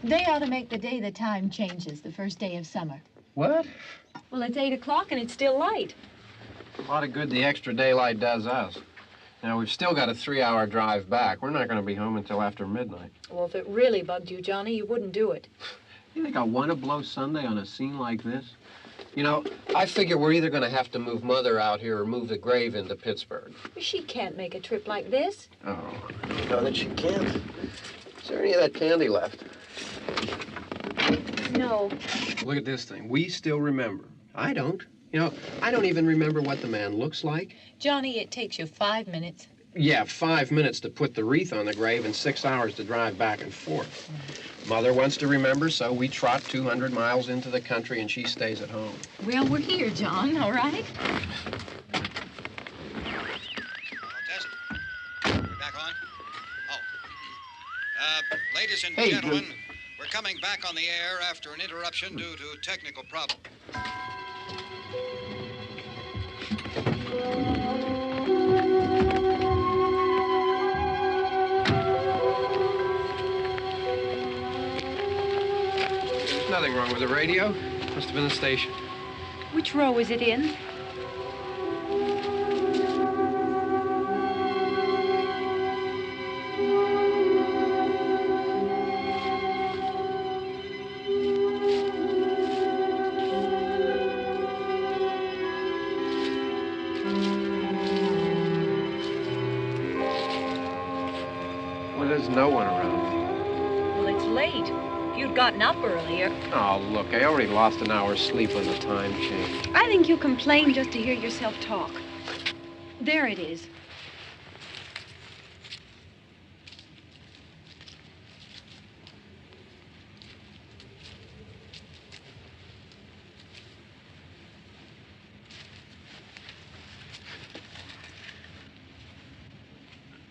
They ought to make the day the time changes, the first day of summer. What? Well, it's 8 o'clock and it's still light. A lot of good the extra daylight does us. Now, we've still got a 3-hour drive back. We're not going to be home until after midnight. Well, if it really bugged you, Johnny, you wouldn't do it. You think I want to blow Sunday on a scene like this? You know, I figure we're either going to have to move Mother out here or move the grave into Pittsburgh. She can't make a trip like this. Oh, you know that she can't. Is there any of that candy left? No. Look at this thing. We still remember. I don't. You know, I don't even remember what the man looks like. Johnny, it takes you 5 minutes. Yeah, 5 minutes to put the wreath on the grave and 6 hours to drive back and forth. Mother wants to remember, so we trot 200 miles into the country and she stays at home. Well, we're here, John, all right? Test. Back on? Oh. Ladies and Hey, gentlemen, we're coming back on the air after an interruption due to technical problem. There's nothing wrong with the radio. Must have been the station. Which row is it in? Well, there's no one around. Well, it's late. If you'd gotten up earlier. Oh, look, I already lost an hour's sleep on the time change. I think you complain just to hear yourself talk. There it is.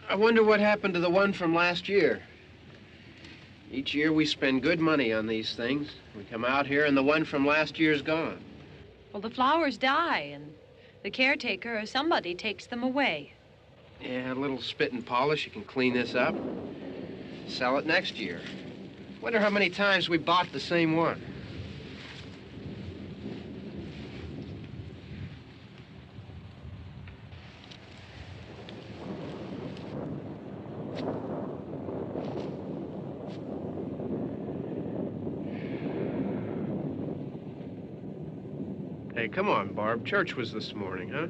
I wonder what happened to the one from last year. Each year we spend good money on these things. We come out here and the one from last year's gone. Well, the flowers die, and the caretaker or somebody takes them away. Yeah, a little spit and polish, you can clean this up. Sell it next year. Wonder how many times we bought the same one. Hey, come on, Barb. Church was this morning, huh?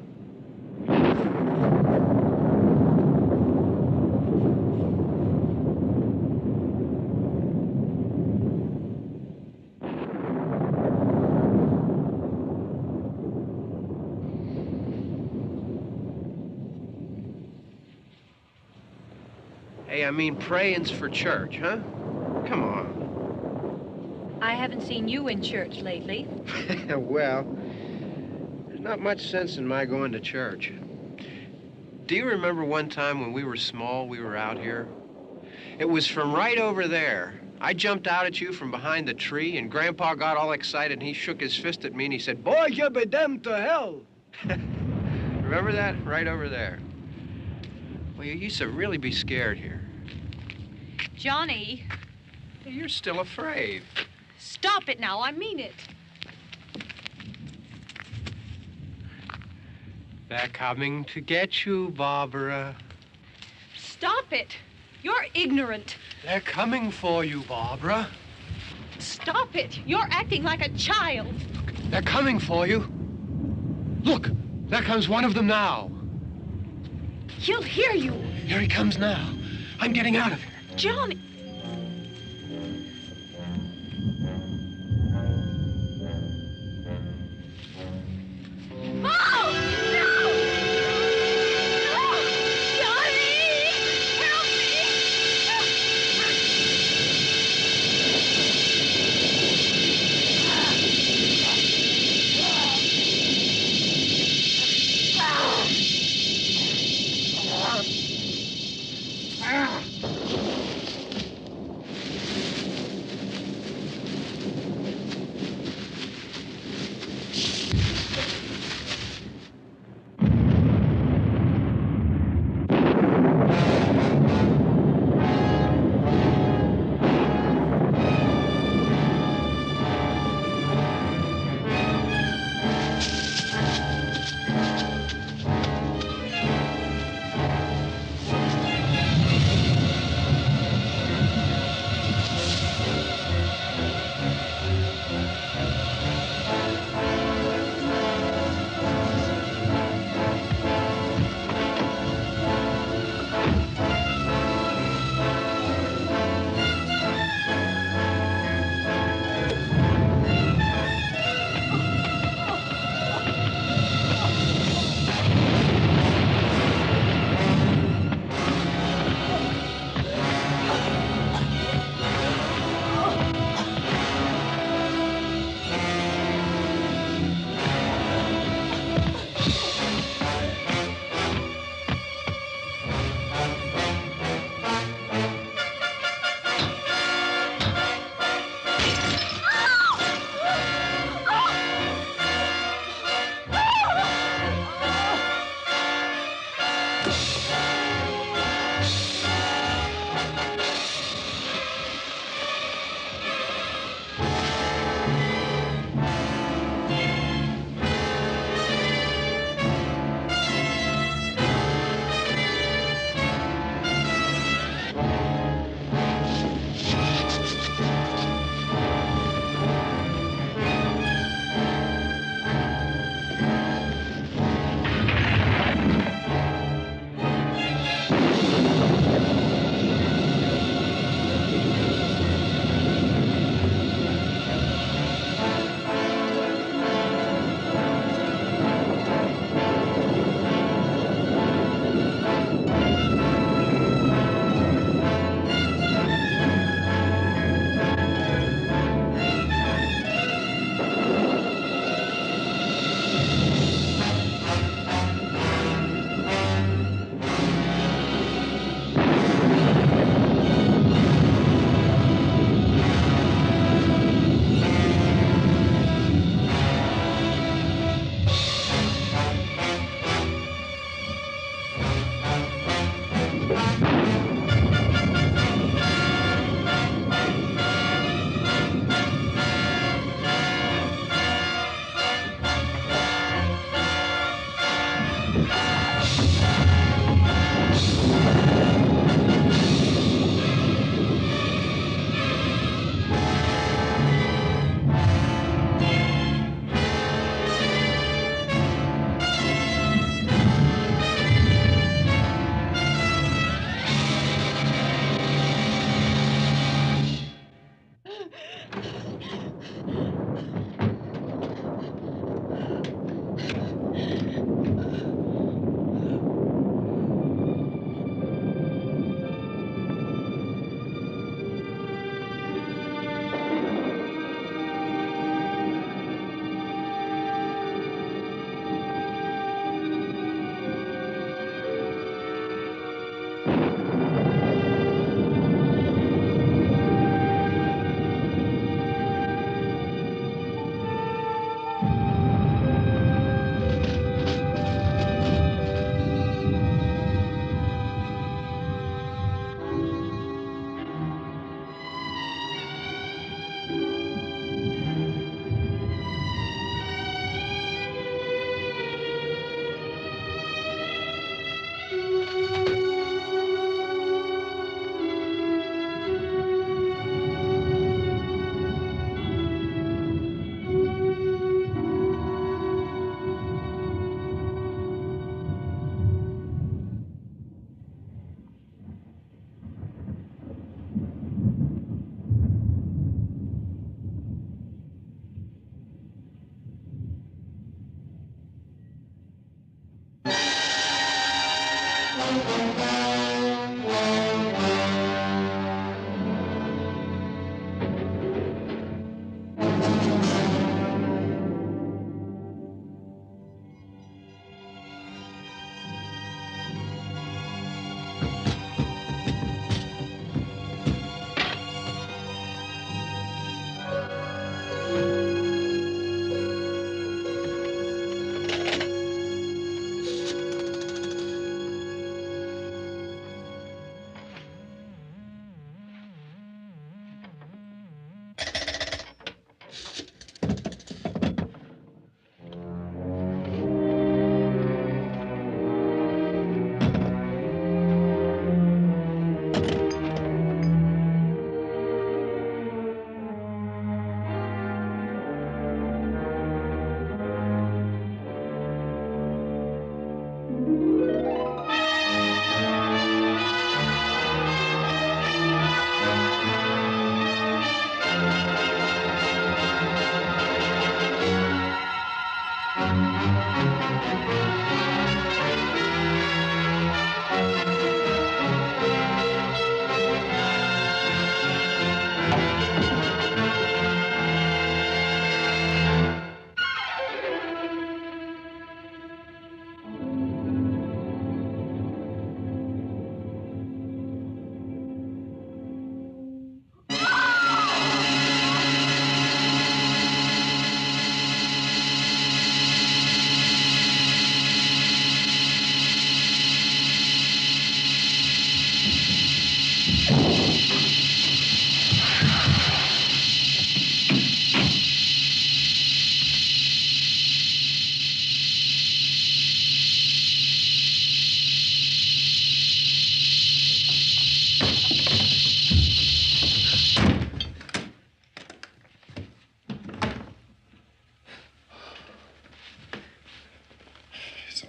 Hey, I mean praying's for church, huh? Come on. I haven't seen you in church lately. Well, there's not much sense in my going to church. Do you remember one time when we were small, we were out here? It was from right over there. I jumped out at you from behind the tree, and Grandpa got all excited, and he shook his fist at me, and he said, "Boy, you be damned to hell." Remember that? Right over there. Well, you used to really be scared here. Johnny, You're still afraid. stop it now. I mean it. They're coming to get you, Barbara. Stop it. You're ignorant. They're coming for you, Barbara. Stop it. You're acting like a child. They're coming for you. Look, there comes one of them now. He'll hear you. Here he comes now. I'm getting out of here. Johnny. Oh! No! No! Johnny! Help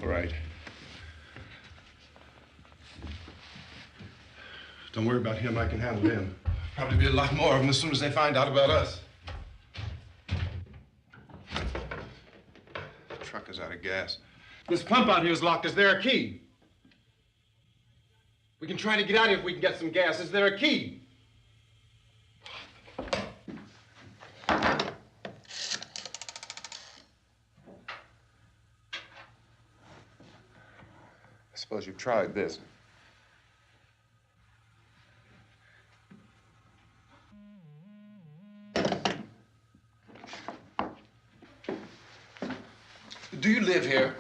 All right. Don't worry about him. I can handle him. Probably be a lot more of them as soon as they find out about us. The truck is out of gas. This pump out here is locked. Is there a key? We can try to get out here if we can get some gas. Is there a key? I suppose you've tried this. Do you live here?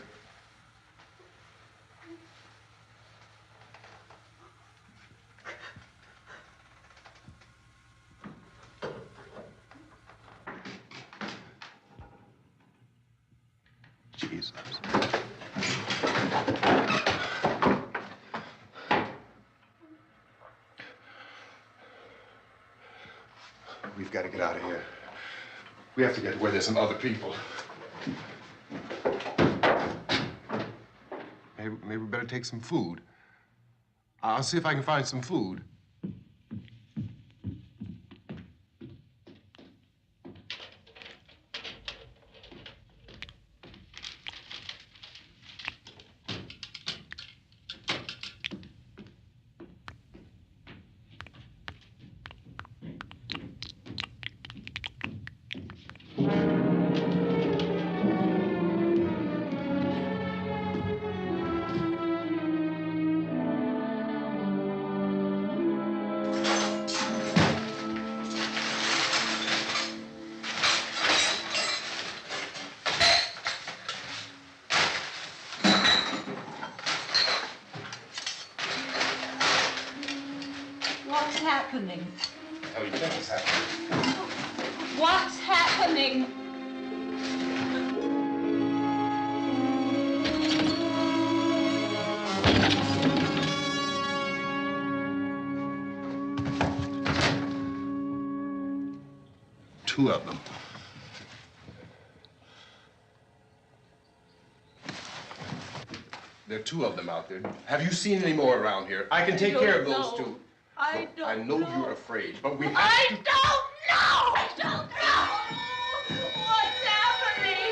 Jesus. We've got to get out of here. We have to get where there's some other people. Maybe we better take some food. I'll see if I can find some food. What's happening? How do you think it's happening? What's happening? Two of them. There are two of them out there. Have you seen any more around here? I can take care of those two. I don't I know you're afraid, but we have I to... don't know! I don't know! What's happening?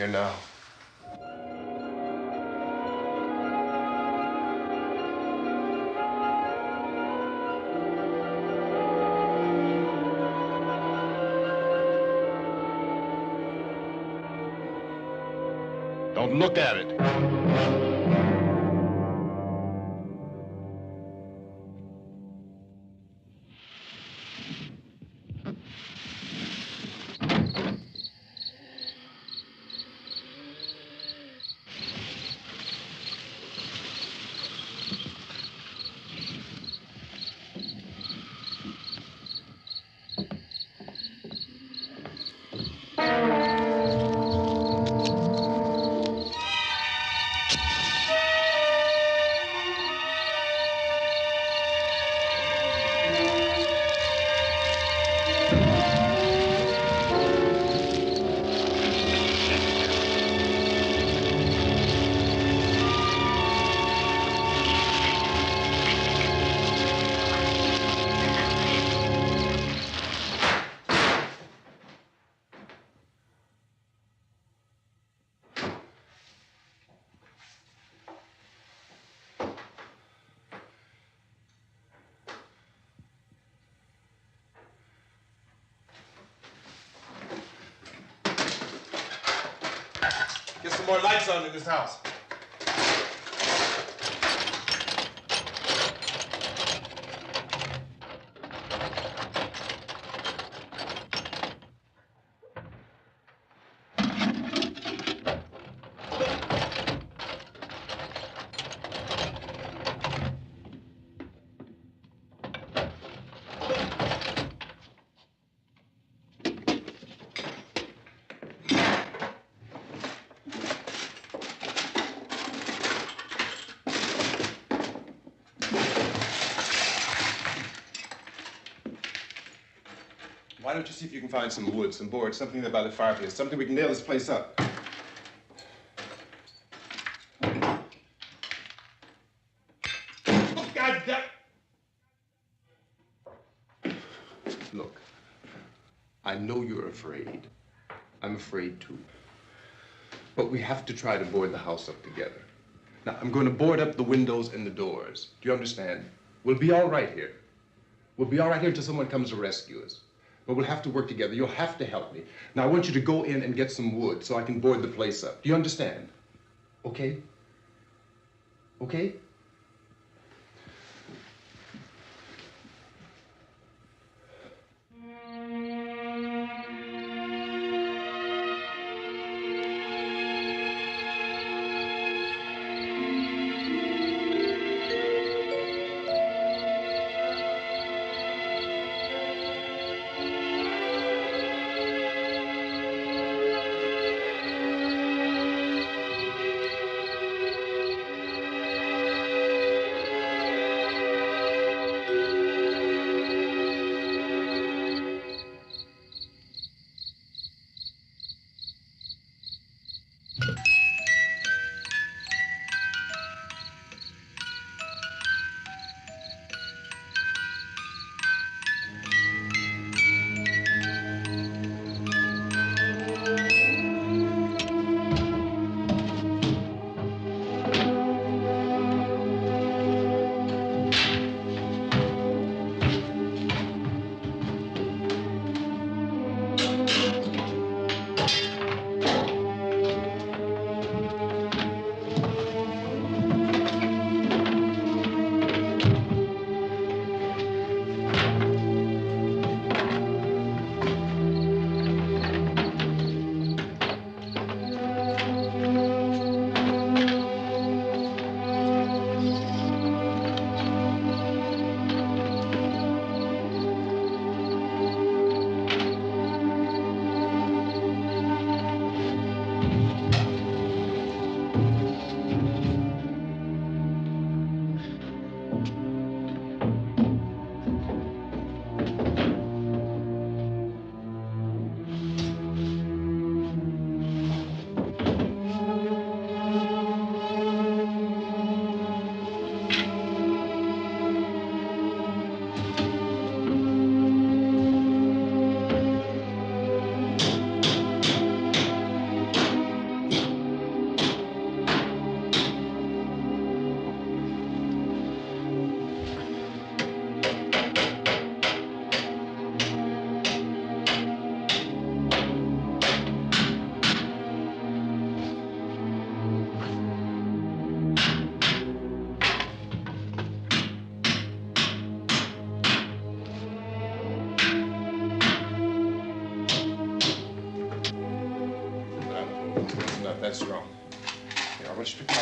here now. Don't look at it. Get some more lights on in this house. Why don't you see if you can find some wood, some boards, something there by the fireplace, something we can nail this place up. God damn! Look, I know you're afraid. I'm afraid too. But we have to try to board the house up together. Now, I'm going to board up the windows and the doors. Do you understand? We'll be all right here. We'll be all right here until someone comes to rescue us. But we'll have to work together. You'll have to help me. Now, I want you to go in and get some wood so I can board the place up. Do you understand? Okay? Okay?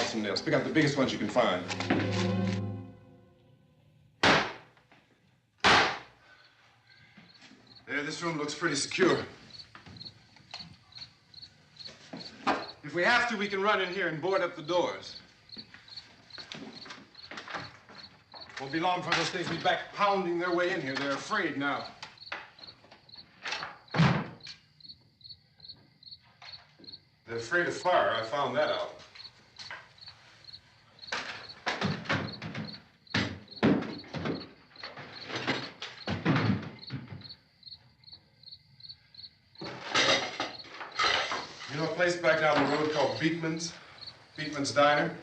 some nails. Pick out the biggest ones you can find. There, this room looks pretty secure. If we have to, we can run in here and board up the doors. Won't be long for those things to be back pounding their way in here. They're afraid now. They're afraid of fire. I found that out. You know a place back down the road called Beekman's? Beekman's Diner?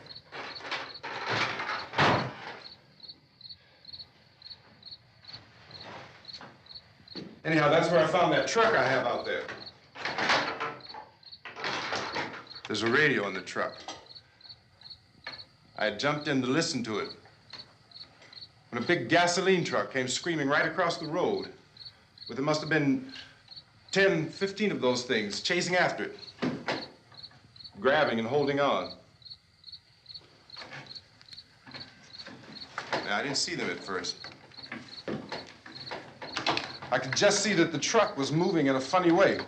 Anyhow, that's where I found that truck I have out there. There's a radio in the truck. I had jumped in to listen to it when a big gasoline truck came screaming right across the road. But there must have been 10, 15 of those things chasing after it, grabbing and holding on. Now, I didn't see them at first. I could just see that the truck was moving in a funny way.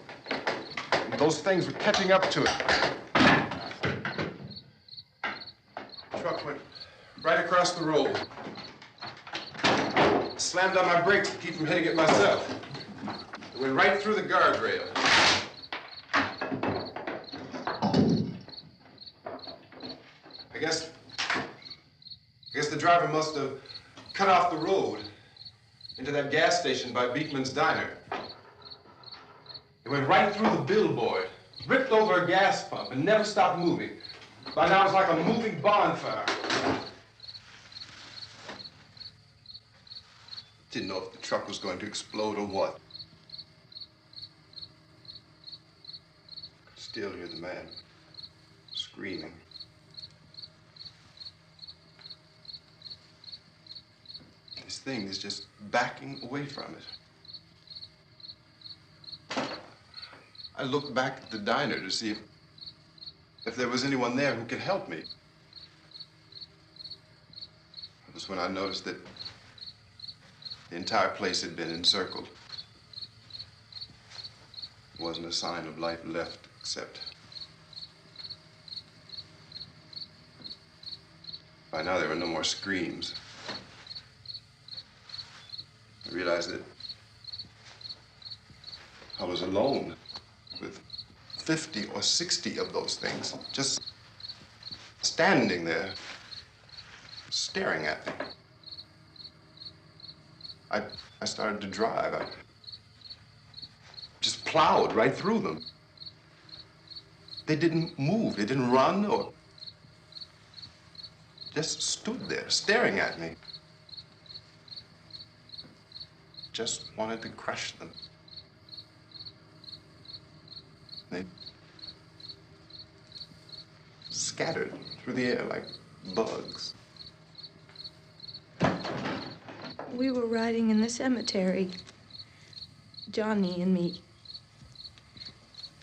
And those things were catching up to it. The truck went right across the road. Slammed on my brakes to keep from hitting it myself. It went right through the guardrail. I guess the driver must have cut off the road into that gas station by Beekman's Diner. It went right through the billboard, ripped over a gas pump, and never stopped moving. By now, it's like a moving bonfire. Didn't know if the truck was going to explode or what. Could still hear the man screaming. This thing is just backing away from it. I looked back at the diner to see if there was anyone there who could help me. It was when I noticed that the entire place had been encircled. There wasn't a sign of life left except by now there were no more screams. I realized that I was alone with 50 or 60 of those things, just standing there, staring at me. I started to drive. I just plowed right through them. They didn't move, they didn't run or just stood there, staring at me. Just wanted to crush them. They scattered through the air like bugs. We were riding in the cemetery, Johnny and me.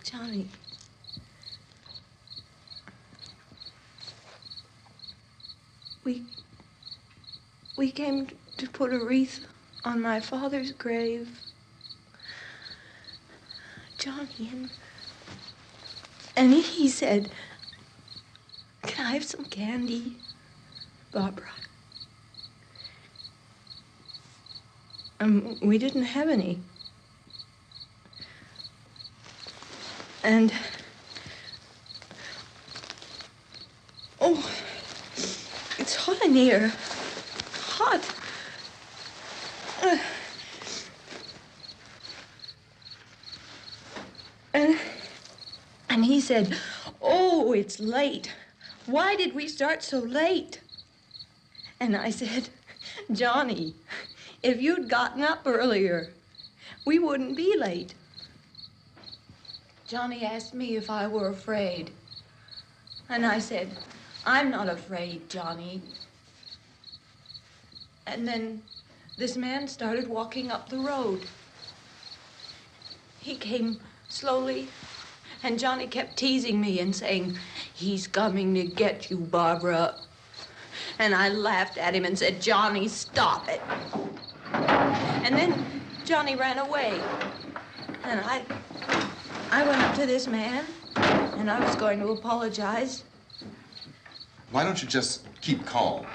Johnny. We came to put a wreath on my father's grave. Johnny, and he said, "Can I have some candy, Barbara?" We didn't have any. And, oh, it's hot in here. Hot. And he said, "Oh, it's late. Why did we start so late?" And I said, "Johnny, if you'd gotten up earlier, we wouldn't be late." Johnny asked me if I were afraid. And I said, "I'm not afraid, Johnny." And then this man started walking up the road. He came slowly And Johnny kept teasing me and saying, "He's coming to get you, Barbara." And I laughed at him and said, "Johnny, stop it." And then Johnny ran away. And I went up to this man, and I was going to apologize. Why don't you just keep calm?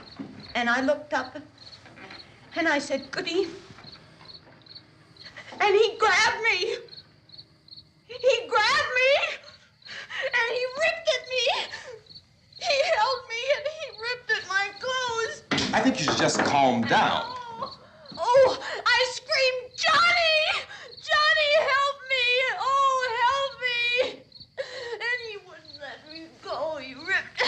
And I looked up, and I said, "Good evening." And he grabbed me. He grabbed me, and he ripped at me. He held me, and he ripped at my clothes. I think you should just calm down. Oh, I screamed, "Johnny! Johnny, help me! Oh, help me!" And he wouldn't let me go. He ripped.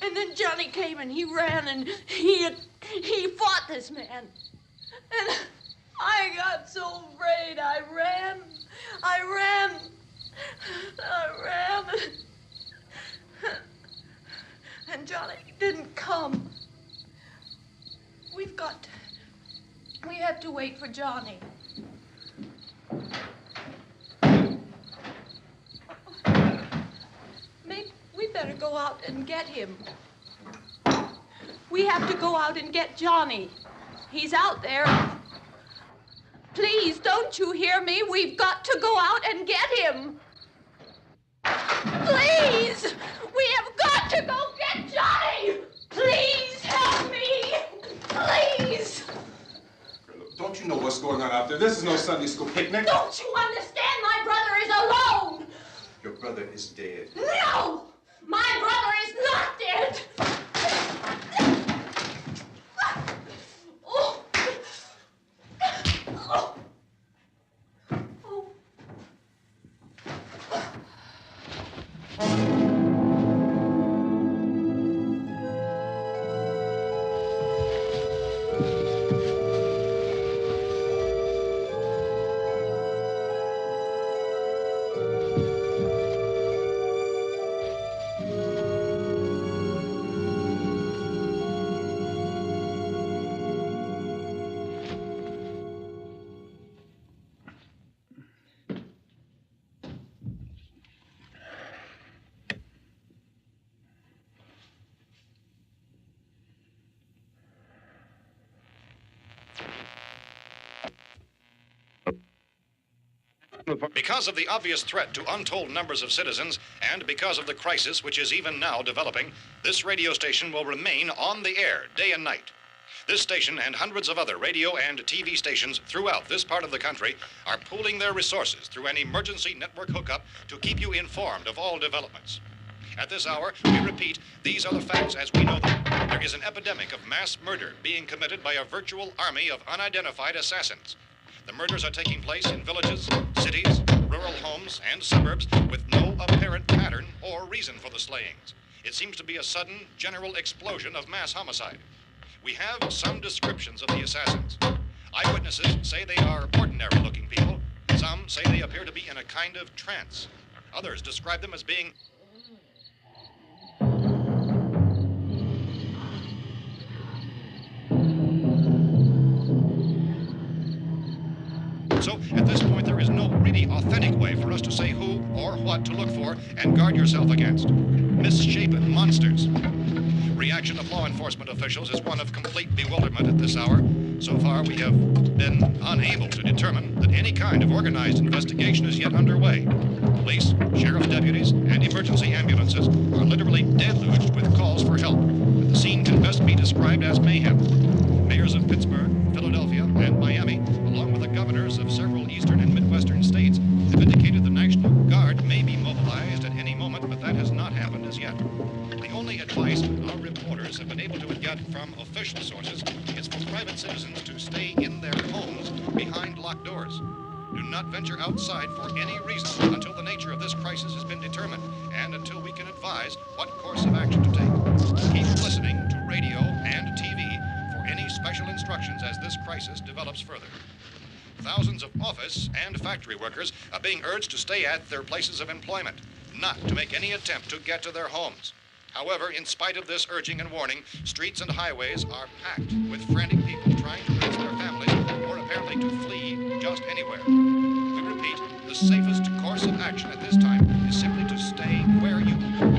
And then Johnny came, and he ran, and he fought this man. And I got so afraid. I ran. And Johnny didn't come. We have to wait for Johnny. Maybe we better go out and get him. We have to go out and get Johnny. He's out there. Please, don't you hear me? We've got to go out and get him. Please! We have got to go get Johnny! Please help me! Please! Don't you know what's going on out there? This is no Sunday school picnic. Don't you understand? My brother is alone! Your brother is dead. No! My brother is not dead! Oh. Oh. Because of the obvious threat to untold numbers of citizens, and because of the crisis which is even now developing, this radio station will remain on the air day and night. This station and hundreds of other radio and TV stations throughout this part of the country are pooling their resources through an emergency network hookup to keep you informed of all developments. At this hour, we repeat, these are the facts as we know them. There is an epidemic of mass murder being committed by a virtual army of unidentified assassins. The murders are taking place in villages, cities, rural homes, and suburbs with no apparent pattern or reason for the slayings. It seems to be a sudden, general explosion of mass homicide. We have some descriptions of the assassins. Eyewitnesses say they are ordinary-looking people. Some say they appear to be in a kind of trance. Others describe them as being So, at this point, there is no really authentic way for us to say who or what to look for and guard yourself against. Misshapen monsters. Reaction of law enforcement officials is one of complete bewilderment at this hour. So far, we have been unable to determine that any kind of organized investigation is yet underway. Police, sheriff's deputies, and emergency ambulances are literally deluged with calls for help. The scene can best be described as mayhem. Mayors of Pittsburgh, Philadelphia, and Miami, along with the governors of several eastern and midwestern states, have indicated the National Guard may be mobilized at any moment, but that has not happened as yet. The only advice our reporters have been able to get from official sources is for private citizens to stay in their homes behind locked doors. Do not venture outside for any reason until the nature of this crisis has been determined and until we can advise what course of action to take. Keep listening to radio and TV for any special instructions as this crisis develops further. Thousands of office and factory workers are being urged to stay at their places of employment, not to make any attempt to get to their homes. However, in spite of this urging and warning, streets and highways are packed with frantic people trying to raise their families or apparently to flee just anywhere. We repeat, the safest course of action at this time is simply to stay where you are.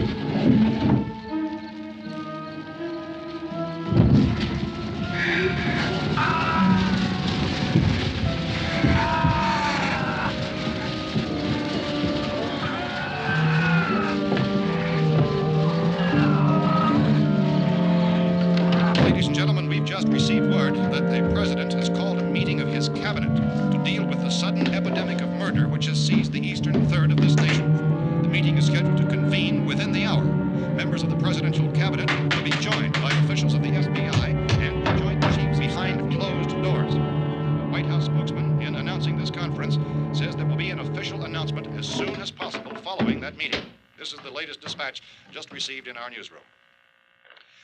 Ladies and gentlemen, we've just received word that the President has called a meeting of his cabinet to deal with the sudden epidemic of murder which has seized the eastern third of this nation. The meeting is scheduled to convene within the hour. Members of the presidential cabinet will be joined by officials of the FBI and joint chiefs behind closed doors. The White House spokesman, in announcing this conference, says there will be an official announcement as soon as possible following that meeting. This is the latest dispatch just received in our newsroom.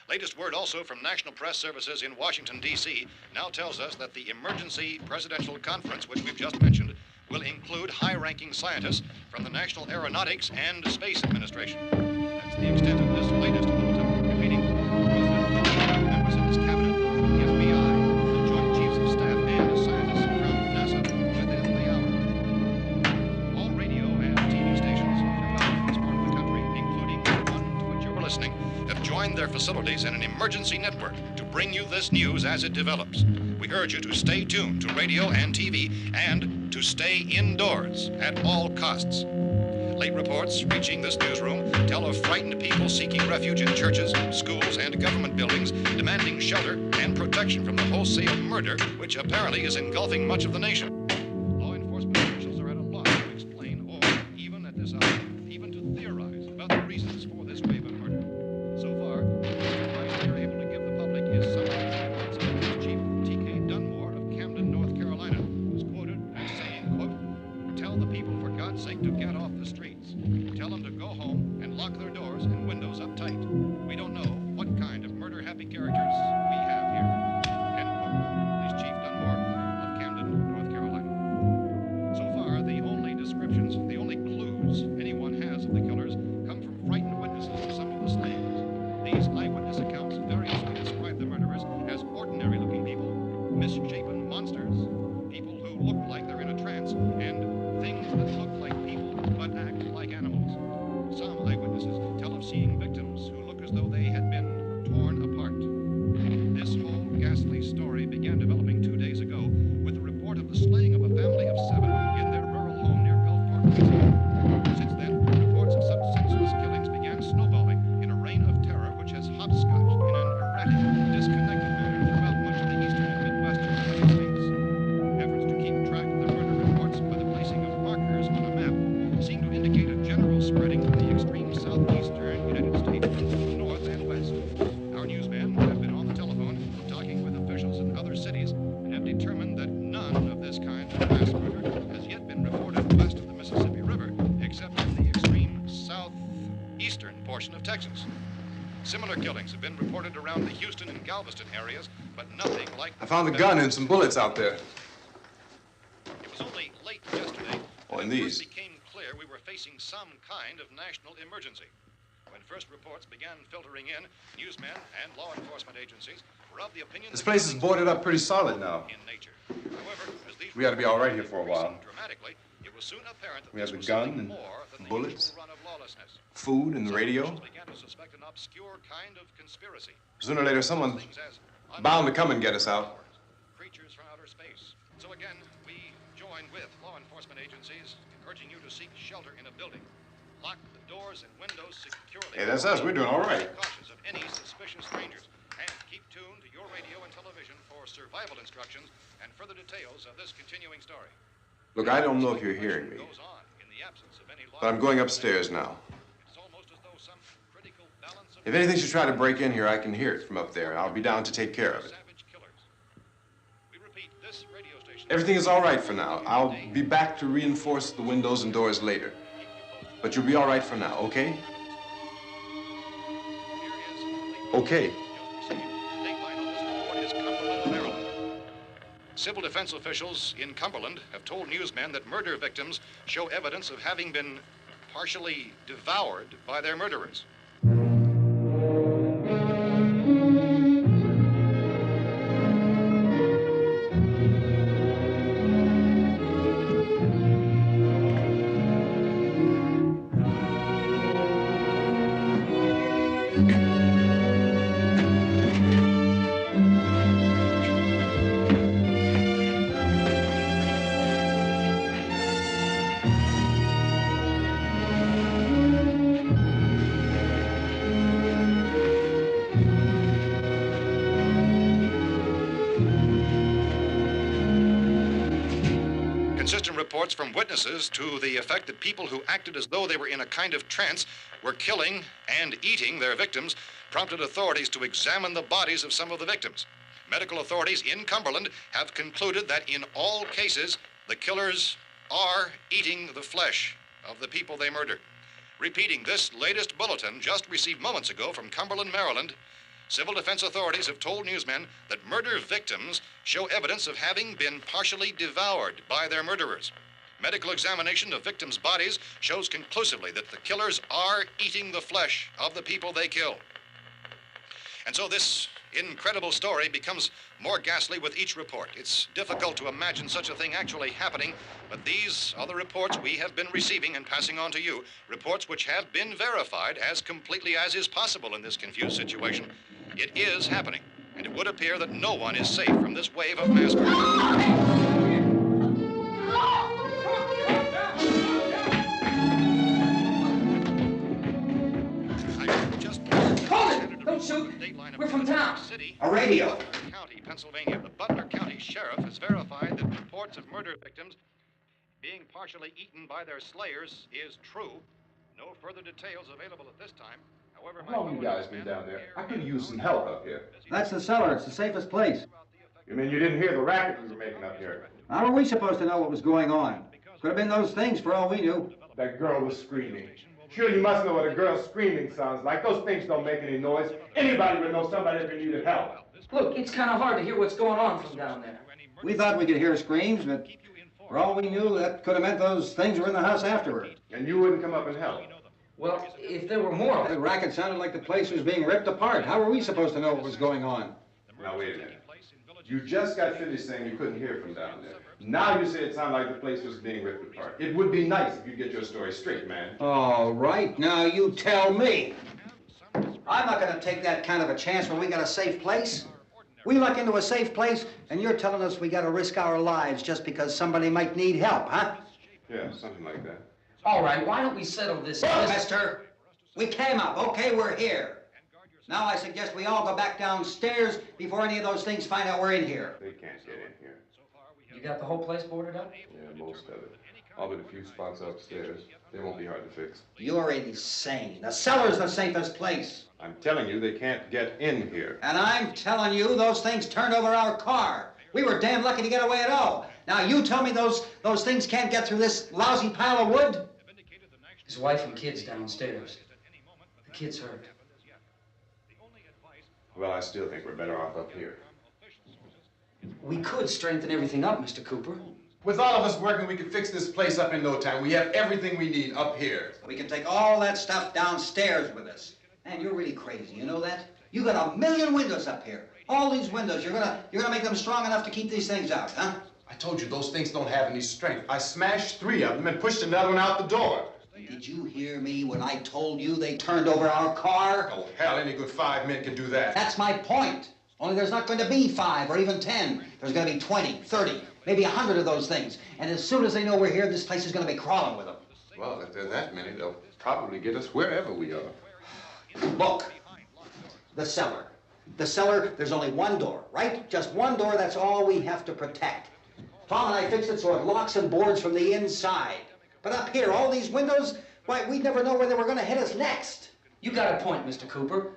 Latest word also from National Press Services in Washington, D.C. now tells us that the emergency presidential conference, which we've just mentioned, will include high-ranking scientists from the National Aeronautics and Space Administration. That's the extent of this latest bulletin. Repeating, the President, members of his cabinet, the FBI, the Joint Chiefs of Staff, and scientists from NASA within the hour. All radio and TV stations throughout this part of the country, including the one to which you're listening, have joined their facilities in an emergency network to bring you this news as it develops. We urge you to stay tuned to radio and TV and to stay indoors at all costs. Late reports reaching this newsroom tell of frightened people seeking refuge in churches, schools, and government buildings, demanding shelter and protection from the wholesale murder which apparently is engulfing much of the nation. Law enforcement officials are at a loss to explain or, even at this hour, even to theorize about the reasons for this wave of murder. So far, the advice we are able to give the public is summary reports of Police Chief T.K. Dunmore of Camden, North Carolina, who's quoted as saying, quote, "Tell the people for God's sake to get off the streets. Tell them to go home and lock their doors and windows up tight. We don't know what kind of murder-happy characters we have here." End quote. Police Chief Dunmore of Camden, North Carolina. So far, the only descriptions, the only clues anyone has of the killers come from frightened witnesses of some of the slayings. These eyewitness accounts variously describe the murderers as ordinary-looking people, misshapen monsters, people who look like they're in a trance, and things that look like people but act like animals. Some eyewitnesses tell of seeing victims who look as though they had been torn apart. This whole ghastly story began developing 2 days ago with the report of the slaying of a family of 7 in their rural home near Gulfport, Louisiana. Since then, reports of such senseless killings began snowballing in a reign of terror which has hopscotched in an erratic, disconnected manner throughout much of the eastern and midwestern United States. Efforts to keep track of the murder reports by the placing of markers on a map seem to indicate a general spreading from the extreme southeastern United States to the north and west. Our newsmen have been on the telephone talking with officials in other cities and have determined that none of this kind of mass murder has yet been reported west of the Mississippi River, except in the extreme southeastern portion of Texas. Similar killings have been reported around the Houston and Galveston areas, but nothing like... I found a gun and some bullets out there. It was only late yesterday Oh, and that it these. first became clear we were facing some kind of national emergency. When first reports began filtering in, newsmen and law enforcement agencies were of the opinion This that place is killings boarded were up pretty solid now. in nature. However, as these We ought to be all right here reports for a while. increased dramatically, it was soon apparent that We have this the was gun something and more than the bullets, usual run of lawlessness. food and the Some radio. officials began to suspect an obscure kind of conspiracy. Sooner or later, someone's Things as bound to come and get us out. creatures from outer space. So again, we join with law enforcement agencies urging you to seek shelter in a building. Lock the doors and windows securely. Hey, that's us. We're doing all right. Be cautious of any suspicious strangers. And keep tuned to your radio and television for survival instructions and further details of this continuing story. Look, I don't know if you're hearing me, Goes on in the absence of any law. but I'm going upstairs now. It's almost as though some critical balance of If anything should try to break in here, I can hear it from up there, and I'll be down to take care of it. savage killers. We repeat, this radio station. Everything is all right for now. I'll be back to reinforce the windows and doors later. But you'll be all right for now, okay? Okay. Civil defense officials in Cumberland have told newsmen that murder victims show evidence of having been partially devoured by their murderers. Consistent reports from witnesses to the effect that people who acted as though they were in a kind of trance were killing and eating their victims prompted authorities to examine the bodies of some of the victims. Medical authorities in Cumberland have concluded that in all cases, the killers are eating the flesh of the people they murdered. Repeating this latest bulletin just received moments ago from Cumberland, Maryland, civil defense authorities have told newsmen that murder victims show evidence of having been partially devoured by their murderers. Medical examination of victims' bodies shows conclusively that the killers are eating the flesh of the people they kill. And so this incredible story becomes more ghastly with each report. It's difficult to imagine such a thing actually happening, but these are the reports we have been receiving and passing on to you, reports which have been verified as completely as is possible in this confused situation. It is happening, and it would appear that no one is safe from this wave of mass murder. Don't shoot. We're from town. A radio. County, Pennsylvania. The Butler County Sheriff has verified that reports of murder victims being partially eaten by their slayers is true. No further details available at this time. However, How long you guys been down there? I could use some help up here. That's the cellar. It's the safest place. You mean you didn't hear the racket we were making up here? How are we supposed to know what was going on? Could have been those things for all we knew. That girl was screaming. Sure, you must know what a girl screaming sounds like. Those things don't make any noise. Anybody would know somebody ever needed help. Look, it's kind of hard to hear what's going on from down there. We thought we could hear screams, but for all we knew, that could have meant those things were in the house afterward. And you wouldn't come up and help? Well, if there were more... The racket sounded like the place was being ripped apart. How were we supposed to know what was going on? Now, wait a minute. You just got finished saying you couldn't hear from down there. Now you say it sounded like the place was being ripped apart. It would be nice if you get your story straight, man. All right, now you tell me. I'm not going to take that kind of a chance when we got a safe place. We luck into a safe place, and you're telling us we got to risk our lives just because somebody might need help, huh? Yeah, something like that. All right, why don't we settle this? Look, mister, we came up. Okay, we're here. Now I suggest we all go back downstairs before any of those things find out we're in here. They can't get in here. You got the whole place boarded up? Yeah, most of it. All but a few spots upstairs. They won't be hard to fix. You're insane. The cellar's the safest place. I'm telling you, they can't get in here. And I'm telling you, those things turned over our car. We were damn lucky to get away at all. Now you tell me those things can't get through this lousy pile of wood? His wife and kids downstairs. The kid's hurt. Well, I still think we're better off up here. We could strengthen everything up, Mr. Cooper. With all of us working, we can fix this place up in no time. We have everything we need up here. We can take all that stuff downstairs with us. Man, you're really crazy, you know that? You got 1 million windows up here. All these windows, you're gonna make them strong enough to keep these things out, huh? I told you those things don't have any strength. I smashed 3 of them and pushed another one out the door. Did you hear me when I told you they turned over our car? Oh, hell, any good 5 men can do that. That's my point. Only there's not going to be 5 or even 10. There's going to be 20, 30, maybe 100 of those things. And as soon as they know we're here, this place is going to be crawling with them. Well, if there are that many, they'll probably get us wherever we are. Look, the cellar. The cellar, there's only one door, right? Just one door, that's all we have to protect. Tom and I fixed it so it locks and boards from the inside. But up here, all these windows, why, we'd never know where they were going to hit us next. You got a point, Mr. Cooper.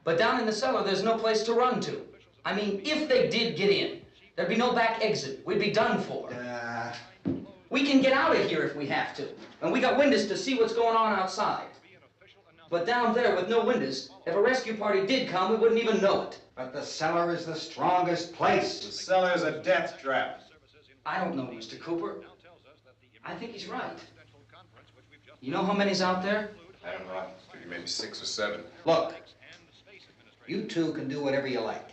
But down in the cellar, there's no place to run to. I mean, if they did get in, there'd be no back exit. We'd be done for. We can get out of here if we have to. And we got windows to see what's going on outside. But down there with no windows, if a rescue party did come, we wouldn't even know it. But the cellar is the strongest place. The cellar is a death trap. I don't know, Mr. Cooper. I think he's right. You know how many's out there? I don't know. I figure maybe 6 or 7. Look, you two can do whatever you like.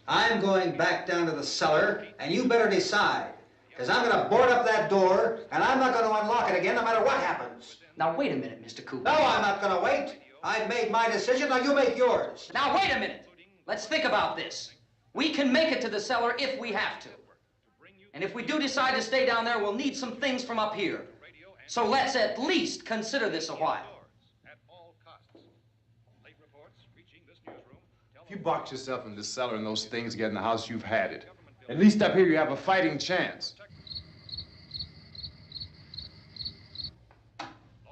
I'm going back down to the cellar, and you better decide. Because I'm going to board up that door, and I'm not going to unlock it again no matter what happens. Now, wait a minute, Mr. Cooper. No, I'm not going to wait. I've made my decision, now you make yours. Now, wait a minute. Let's think about this. We can make it to the cellar if we have to. And if we do decide to stay down there, we'll need some things from up here. So let's at least consider this a while. If you box yourself in this cellar and those things get in the house, you've had it. At least up here you have a fighting chance.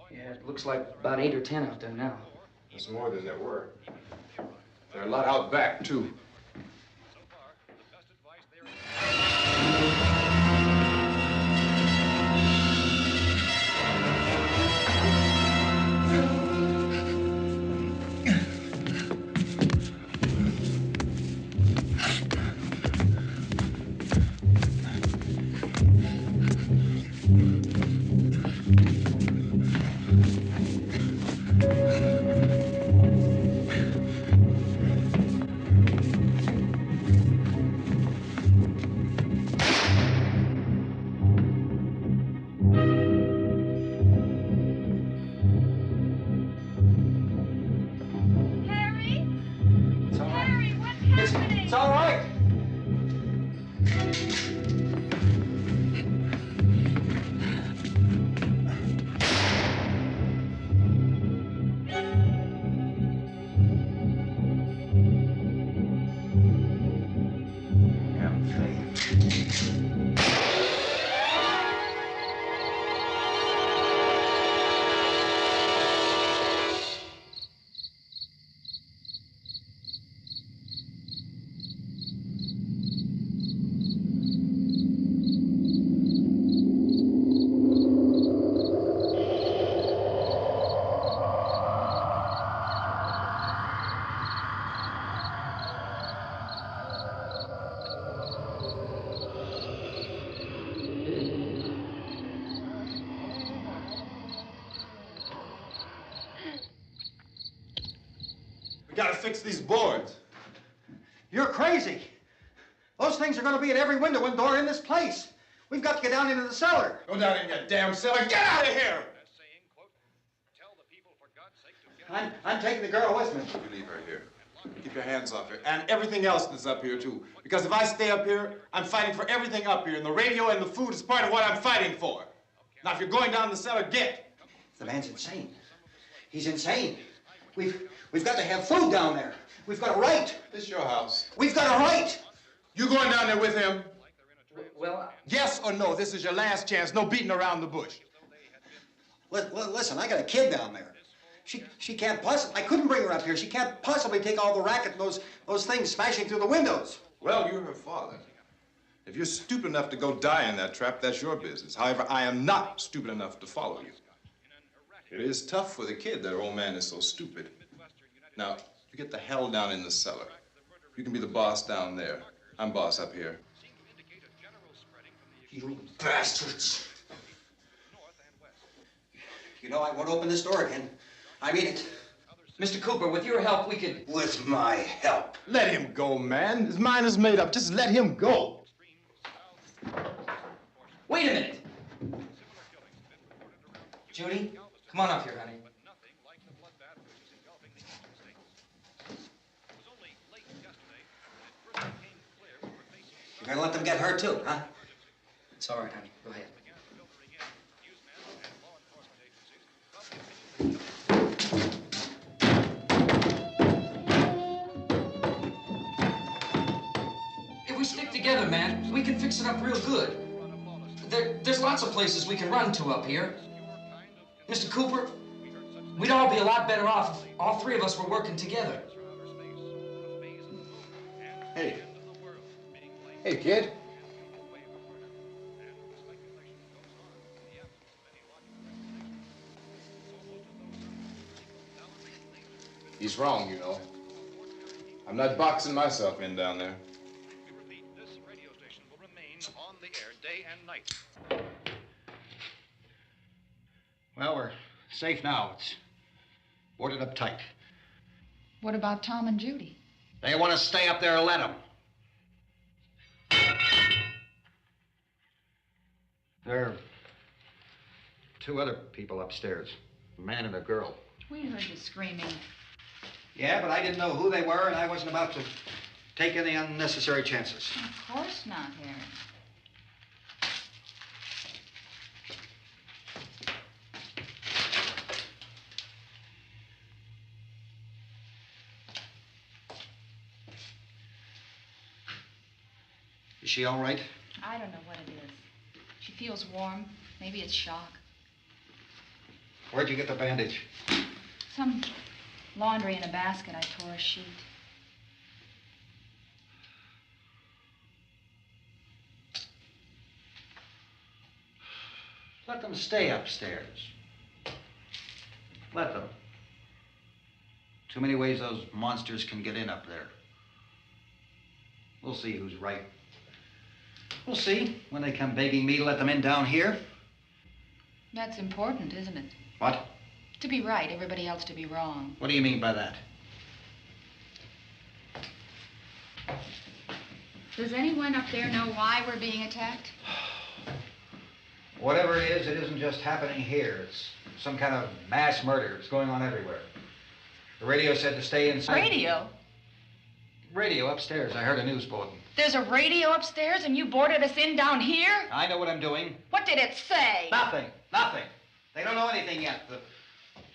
Yeah, it looks like about 8 or 10 out there now. There's more than there were. There are a lot out back, too. It's all right. We gotta fix these boards. You're crazy. Those things are going to be at every window and door in this place. We've got to get down into the cellar. Go down in your damn cellar. Get out of here! I'm taking the girl with me. You leave her here. Keep your hands off her. And everything else that's up here, too. Because if I stay up here, I'm fighting for everything up here. And the radio and the food is part of what I'm fighting for. Now, if you're going down the cellar, get. The man's insane. He's insane. We've got to have food down there. We've got a right. This is your house. We've got a right. You going down there with him? Well, Yes or no? This is your last chance. No beating around the bush. Listen, I got a kid down there. She can't possibly, I couldn't bring her up here. She can't possibly take all the racket and those things smashing through the windows. Well, you're her father. If you're stupid enough to go die in that trap, that's your business. However, I am not stupid enough to follow you. It is tough for the kid that her old man is so stupid. Now, you get the hell down in the cellar. You can be the boss down there. I'm boss up here. You bastards. You know, I won't open this door again. I mean it. Mr. Cooper, with your help, we could... With my help. Let him go, man. His mind is made up. Just let him go. Wait a minute. Judy, come on up here, honey. You're gonna let them get hurt too, huh? It's all right, honey. Go ahead. If we stick together, man, we can fix it up real good. There's lots of places we can run to up here. Mr. Cooper, we'd all be a lot better off if all three of us were working together. Hey. Hey, kid. He's wrong, you know. I'm not boxing myself in down there. We repeat, this radio station will remain on the air day and night. Well, we're safe now. It's boarded up tight. What about Tom and Judy? They want to stay up there, let them. There are two other people upstairs, a man and a girl. We heard the screaming. Yeah, but I didn't know who they were, and I wasn't about to take any unnecessary chances. Of course not, Harry. Is she all right? I don't know what it is. She feels warm. Maybe it's shock. Where'd you get the bandage? Some laundry in a basket. I tore a sheet. Let them stay upstairs. Let them. Too many ways those monsters can get in up there. We'll see who's right. We'll see when they come begging me to let them in down here. That's important, isn't it? What? To be right, everybody else to be wrong. What do you mean by that? Does anyone up there know why we're being attacked? Whatever it isn't just happening here. It's some kind of mass murder. It's going on everywhere. The radio said to stay inside. Radio? Radio upstairs. I heard a news bulletin. There's a radio upstairs and you boarded us in down here? I know what I'm doing. What did it say? Nothing. Nothing. They don't know anything yet.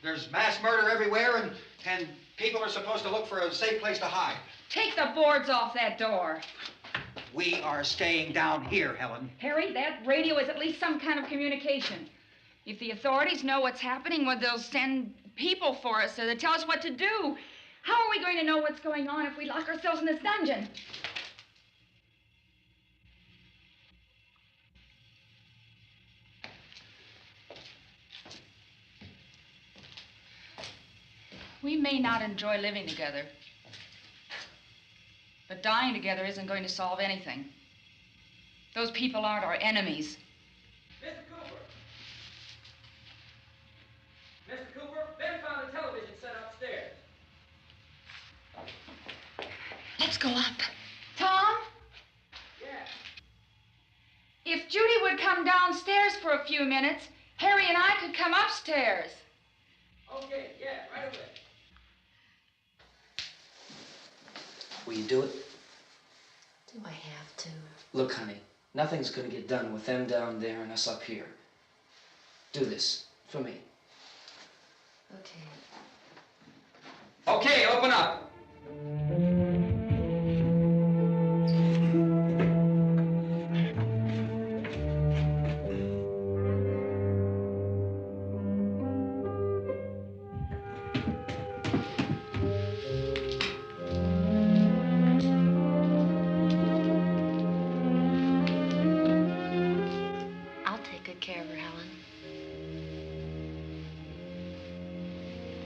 There's mass murder everywhere, and people are supposed to look for a safe place to hide. Take the boards off that door. We are staying down here, Helen. Harry, that radio is at least some kind of communication. If the authorities know what's happening, well, they'll send people for us to tell us what to do. How are we going to know what's going on if we lock ourselves in this dungeon? We may not enjoy living together, but dying together isn't going to solve anything. Those people aren't our enemies. Mr. Cooper! Mr. Cooper, Ben found a television set upstairs. Let's go up. Tom? Yeah. If Judy would come downstairs for a few minutes, Harry and I could come upstairs. Okay, yeah, right away. Will you do it? Do I have to? Look, honey, nothing's gonna get done with them down there and us up here. Do this for me. Okay. Okay, open up.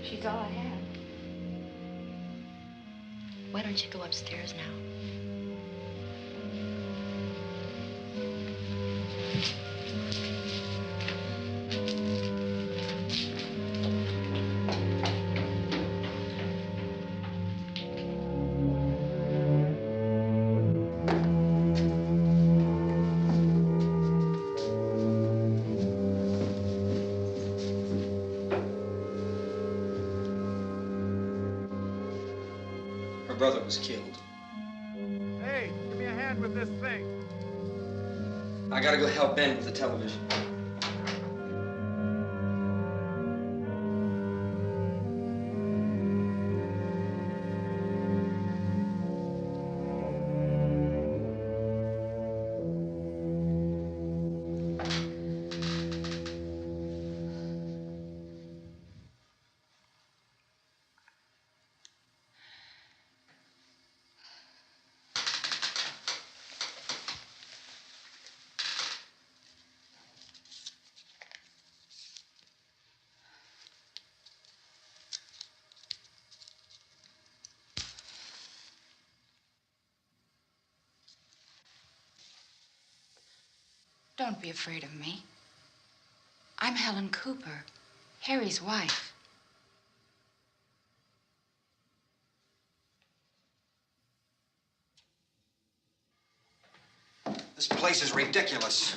She's all I have. Why don't you go upstairs now? Her brother was killed. Hey, give me a hand with this thing. I gotta go help Ben with the television. Don't be afraid of me. I'm Helen Cooper, Harry's wife. This place is ridiculous.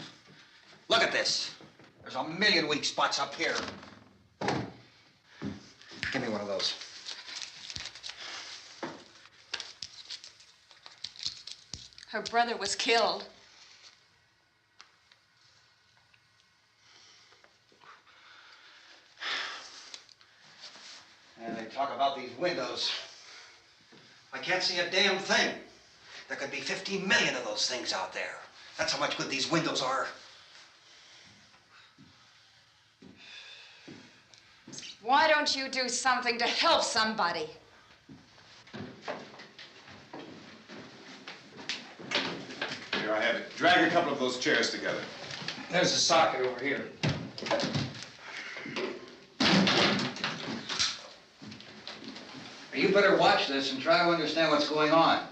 Look at this. There's a million weak spots up here. those. Her brother was killed. And they talk about these windows. I can't see a damn thing. There could be 50 million of those things out there. That's how much good these windows are. Why don't you do something to help somebody? Here, I have it. Drag a couple of those chairs together. There's a socket over here. You better watch this and try to understand what's going on.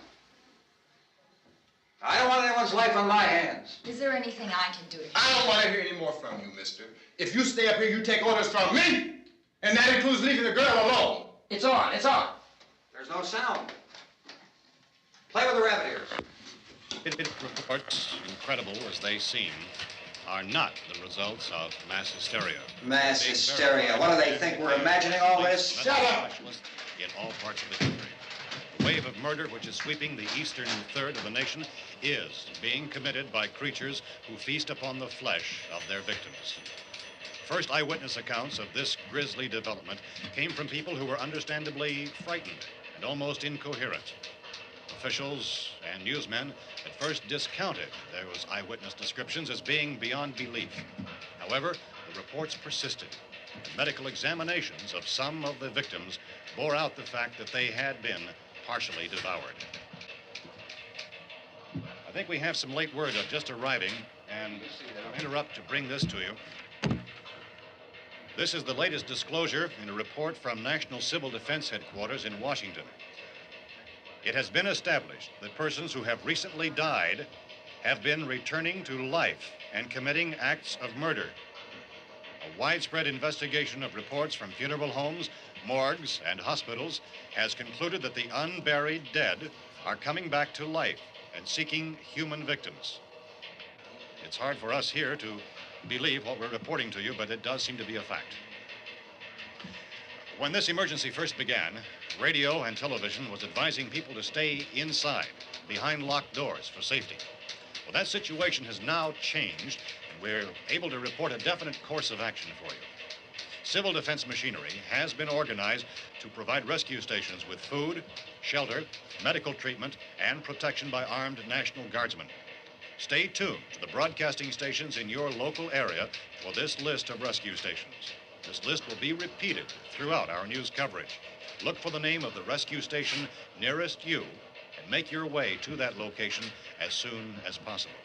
I don't want anyone's life on my hands. Is there anything I can do to help? I don't want to hear any more from you, mister. If you stay up here, you take orders from me. And that includes leaving the girl alone. It's on, it's on. There's no sound. Play with the rabbit ears. Reports, incredible as they seem, are not the results of mass hysteria. Mass hysteria. What do they think? We're imagining all this? Shut up! In all parts of the country. The wave of murder which is sweeping the eastern third of the nation is being committed by creatures who feast upon the flesh of their victims. First eyewitness accounts of this grisly development came from people who were understandably frightened and almost incoherent. Officials and newsmen at first discounted those eyewitness descriptions as being beyond belief. However, the reports persisted. Medical examinations of some of the victims bore out the fact that they had been partially devoured. I think we have some late word just arriving, and I'll interrupt to bring this to you. This is the latest disclosure in a report from National Civil Defense Headquarters in Washington. It has been established that persons who have recently died have been returning to life and committing acts of murder. A widespread investigation of reports from funeral homes, morgues, and hospitals has concluded that the unburied dead are coming back to life and seeking human victims. It's hard for us here to believe what we're reporting to you, but it does seem to be a fact. When this emergency first began, radio and television was advising people to stay inside, behind locked doors for safety. Well, that situation has now changed, and we're able to report a definite course of action for you. Civil defense machinery has been organized to provide rescue stations with food, shelter, medical treatment, and protection by armed National Guardsmen. Stay tuned to the broadcasting stations in your local area for this list of rescue stations. This list will be repeated throughout our news coverage. Look for the name of the rescue station nearest you and make your way to that location as soon as possible.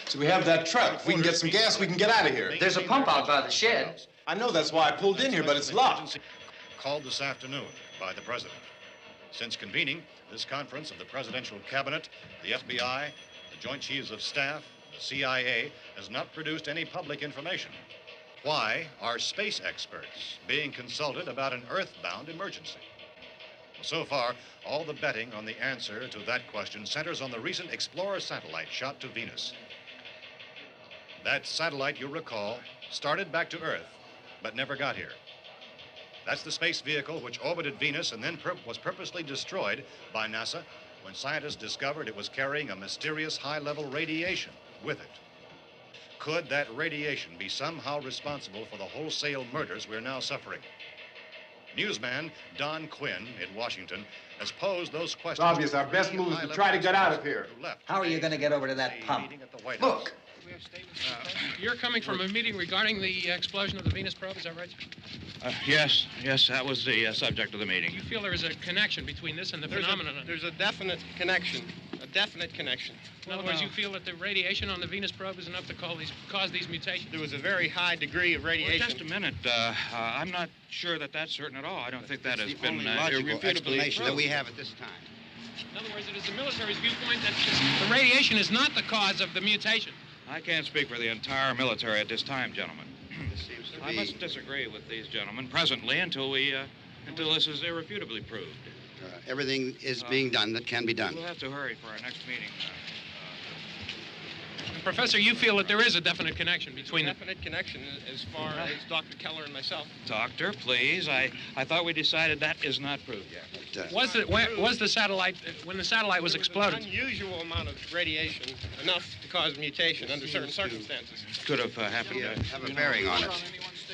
So we have that truck. If we can get some gas, we can get out of here. There's a pump out by the shed. I know, that's why I pulled in here, but it's locked. Called this afternoon by the president. Since convening this conference of the presidential cabinet, the FBI, the Joint Chiefs of Staff, the CIA has not produced any public information. Why are space experts being consulted about an earthbound emergency? So far, all the betting on the answer to that question centers on the recent Explorer satellite shot to Venus. That satellite, you'll recall, started back to Earth, but never got here. That's the space vehicle which orbited Venus and then was purposely destroyed by NASA when scientists discovered it was carrying a mysterious high-level radiation with it. Could that radiation be somehow responsible for the wholesale murders we're now suffering? Newsman Don Quinn in Washington has posed those questions. It's obvious our best move is to try to get out of here. How are you going to get over to that pump? Look. You're coming from a meeting regarding the explosion of the Venus probe, is that right? Yes, that was the subject of the meeting. You feel there is a connection between this and the phenomenon? There's a definite connection. In other words, you feel that the radiation on the Venus probe is enough to cause these mutations? There was a very high degree of radiation. Well, just a minute. I'm not sure that that's certain at all. I don't think that has been logical explanation that we have at this time. In other words, it is the military's viewpoint that the radiation is not the cause of the mutation. I can't speak for the entire military at this time, gentlemen. This seems to be... I must disagree with these gentlemen presently until this is irrefutably proved. Everything is being done that can be done. We'll have to hurry for our next meeting. Professor, you feel that there is a definite connection between the... Definite connection as far as Dr. Keller and myself. Doctor, please. I thought we decided that is not proved yet. Was the satellite, when the satellite was exploded? An unusual amount of radiation, enough to cause mutation under certain circumstances. Could have happened. Have a bearing on it.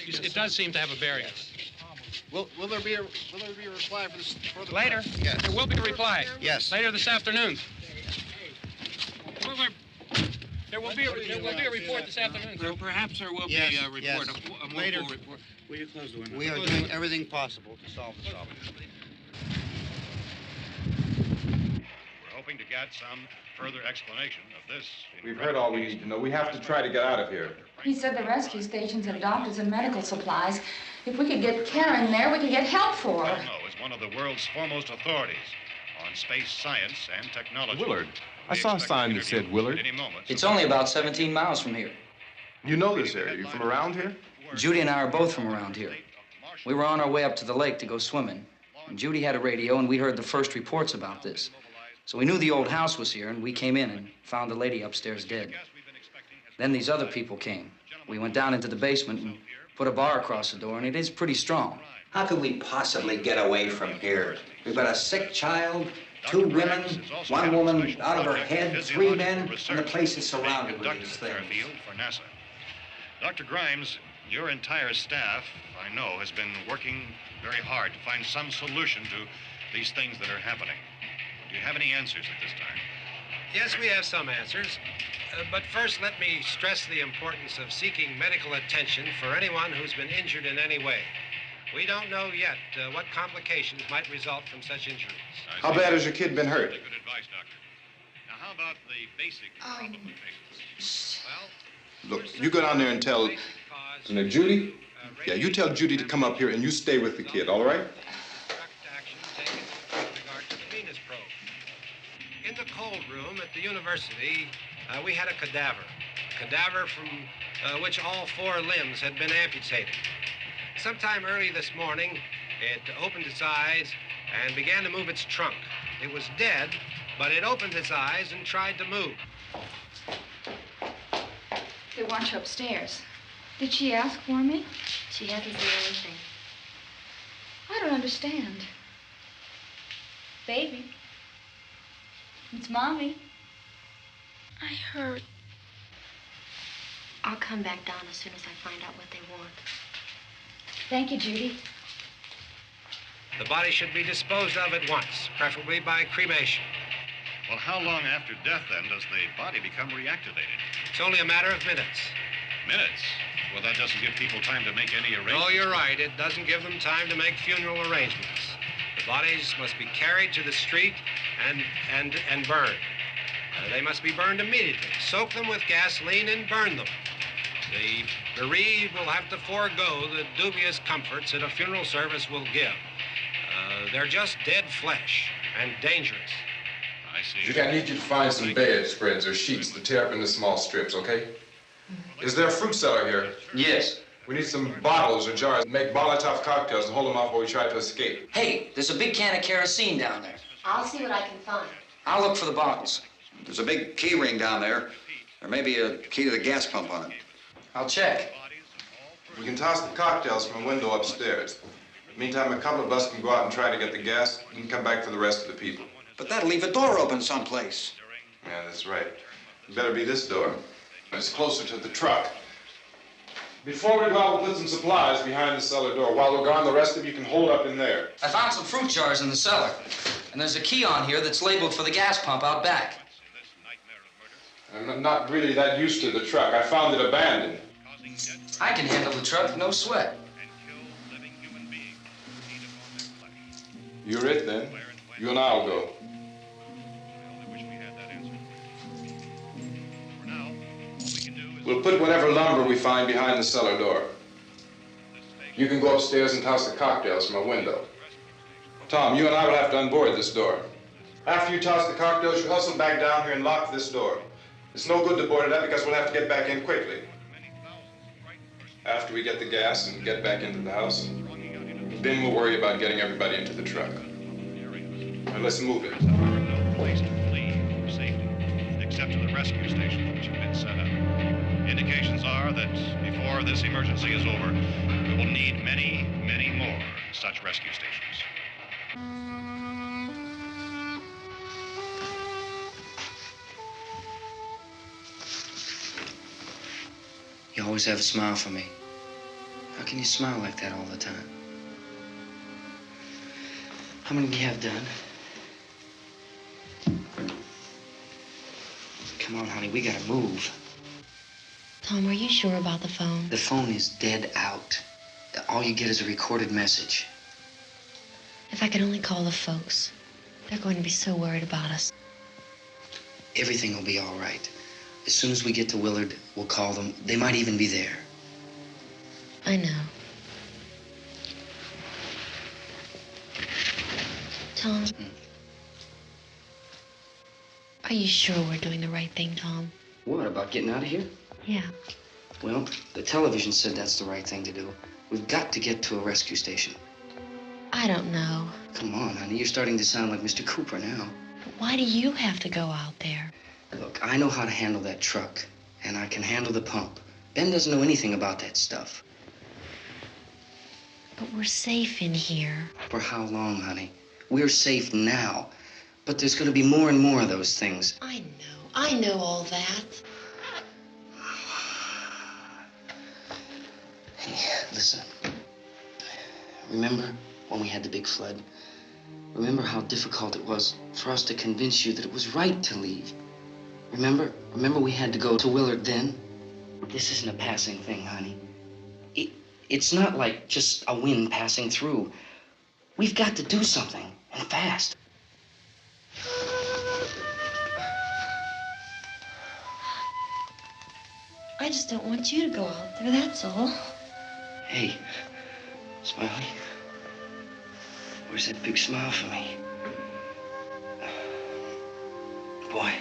It does seem to have a bearing. Will there be a reply for the Later? Yes. There will be a reply. Yes. Later this afternoon. There will be a report this afternoon. Perhaps there will be a report, yes. a more Later. full report. Will you close the window? We are doing everything possible to solve the problem. We're hoping to get some further explanation of this. We've heard all we need to know. We have to try to get out of here. He said the rescue stations and doctors and medical supplies. If we could get care in there, we could get help for her. Cosmo is one of the world's foremost authorities on space science and technology. Willard. I saw a sign that said Willard. It's only about 17 miles from here. You know this area. You from around here? Judy and I are both from around here. We were on our way up to the lake to go swimming. And Judy had a radio, and we heard the first reports about this. So we knew the old house was here, and we came in and found the lady upstairs dead. Then these other people came. We went down into the basement and put a bar across the door, and it is pretty strong. How could we possibly get away from here? We've got a sick child, 2 women, 1 woman out of her head, 3 men, and the place is surrounded with these things. For NASA. Dr. Grimes, your entire staff, I know, has been working very hard to find some solution to these things that are happening. Do you have any answers at this time? Yes, we have some answers. But first, let me stress the importance of seeking medical attention for anyone who's been injured in any way. We don't know yet what complications might result from such injuries. How bad has your kid been hurt? Good advice, Doctor. Now, how about the basic medical patients? Look, you go down there and tell... Judy? Yeah, you tell Judy to come up here and you stay with the kid, all right? In the cold room at the university, we had a cadaver from which all 4 limbs had been amputated. Sometime early this morning, it opened its eyes and began to move its trunk. It was dead, but it opened its eyes and tried to move. They want you upstairs. Did she ask for me? She hasn't said anything. I don't understand. Baby. It's Mommy. I heard. I'll come back down as soon as I find out what they want. Thank you, Judy. The body should be disposed of at once, preferably by cremation. Well, how long after death, then, does the body become reactivated? It's only a matter of minutes. Minutes? Well, that doesn't give people time to make any arrangements. Oh, you're right. It doesn't give them time to make funeral arrangements. The bodies must be carried to the street and burned. They must be burned immediately. Soak them with gasoline and burn them. The bereaved will have to forego the dubious comforts that a funeral service will give. They're just dead flesh and dangerous. I see. Judy, I need you to find some bedspreads or sheets to tear up into small strips, okay? Is there a fruit cellar here? Yes. We need some bottles or jars to make Molotov cocktails and hold them off while we try to escape. Hey, there's a big can of kerosene down there. I'll see what I can find. I'll look for the bottles. There's a big key ring down there. There may be a key to the gas pump on it. I'll check. We can toss the cocktails from a window upstairs. Meantime, a couple of us can go out and try to get the gas and come back for the rest of the people. But that'll leave a door open someplace. Yeah, that's right. It better be this door. It's closer to the truck. Before we go out, we'll put some supplies behind the cellar door. While we're gone, the rest of you can hold up in there. I found some fruit jars in the cellar. And there's a key on here that's labeled for the gas pump out back. I'm not really that used to the truck. I found it abandoned. I can handle the truck, no sweat. You're it, then. You and I'll go. We'll put whatever lumber we find behind the cellar door. You can go upstairs and toss the cocktails from a window. Tom, you and I will have to unboard this door. After you toss the cocktails, you hustle back down here and lock this door. It's no good to board it up because we'll have to get back in quickly. After we get the gas and get back into the house, then we'll worry about getting everybody into the truck. Now let's move it. No place to flee for safety, except except to the rescue stations which have been set up. Indications are that before this emergency is over, we will need many, many more such rescue stations. You always have a smile for me. How can you smile like that all the time? How many do you have done? Come on, honey, we gotta move. Tom, are you sure about the phone? The phone is dead out. All you get is a recorded message. If I could only call the folks. They're going to be so worried about us. Everything will be all right. As soon as we get to Willard, we'll call them. They might even be there. I know. Tom, are you sure we're doing the right thing, Tom? What, about getting out of here? Yeah. Well, the television said that's the right thing to do. We've got to get to a rescue station. I don't know. Come on, honey, you're starting to sound like Mr. Cooper now. But why do you have to go out there? Look, I know how to handle that truck, and I can handle the pump. Ben doesn't know anything about that stuff. But we're safe in here. For how long, honey? We're safe now. But there's going to be more and more of those things. I know all that. Hey, listen. Remember when we had the big flood? Remember how difficult it was for us to convince you that it was right to leave? Remember we had to go to Willard then? This isn't a passing thing, honey. It's not like just a wind passing through. We've got to do something, and fast. I just don't want you to go out there, that's all. Hey, Smiley. Where's that big smile for me? Boy,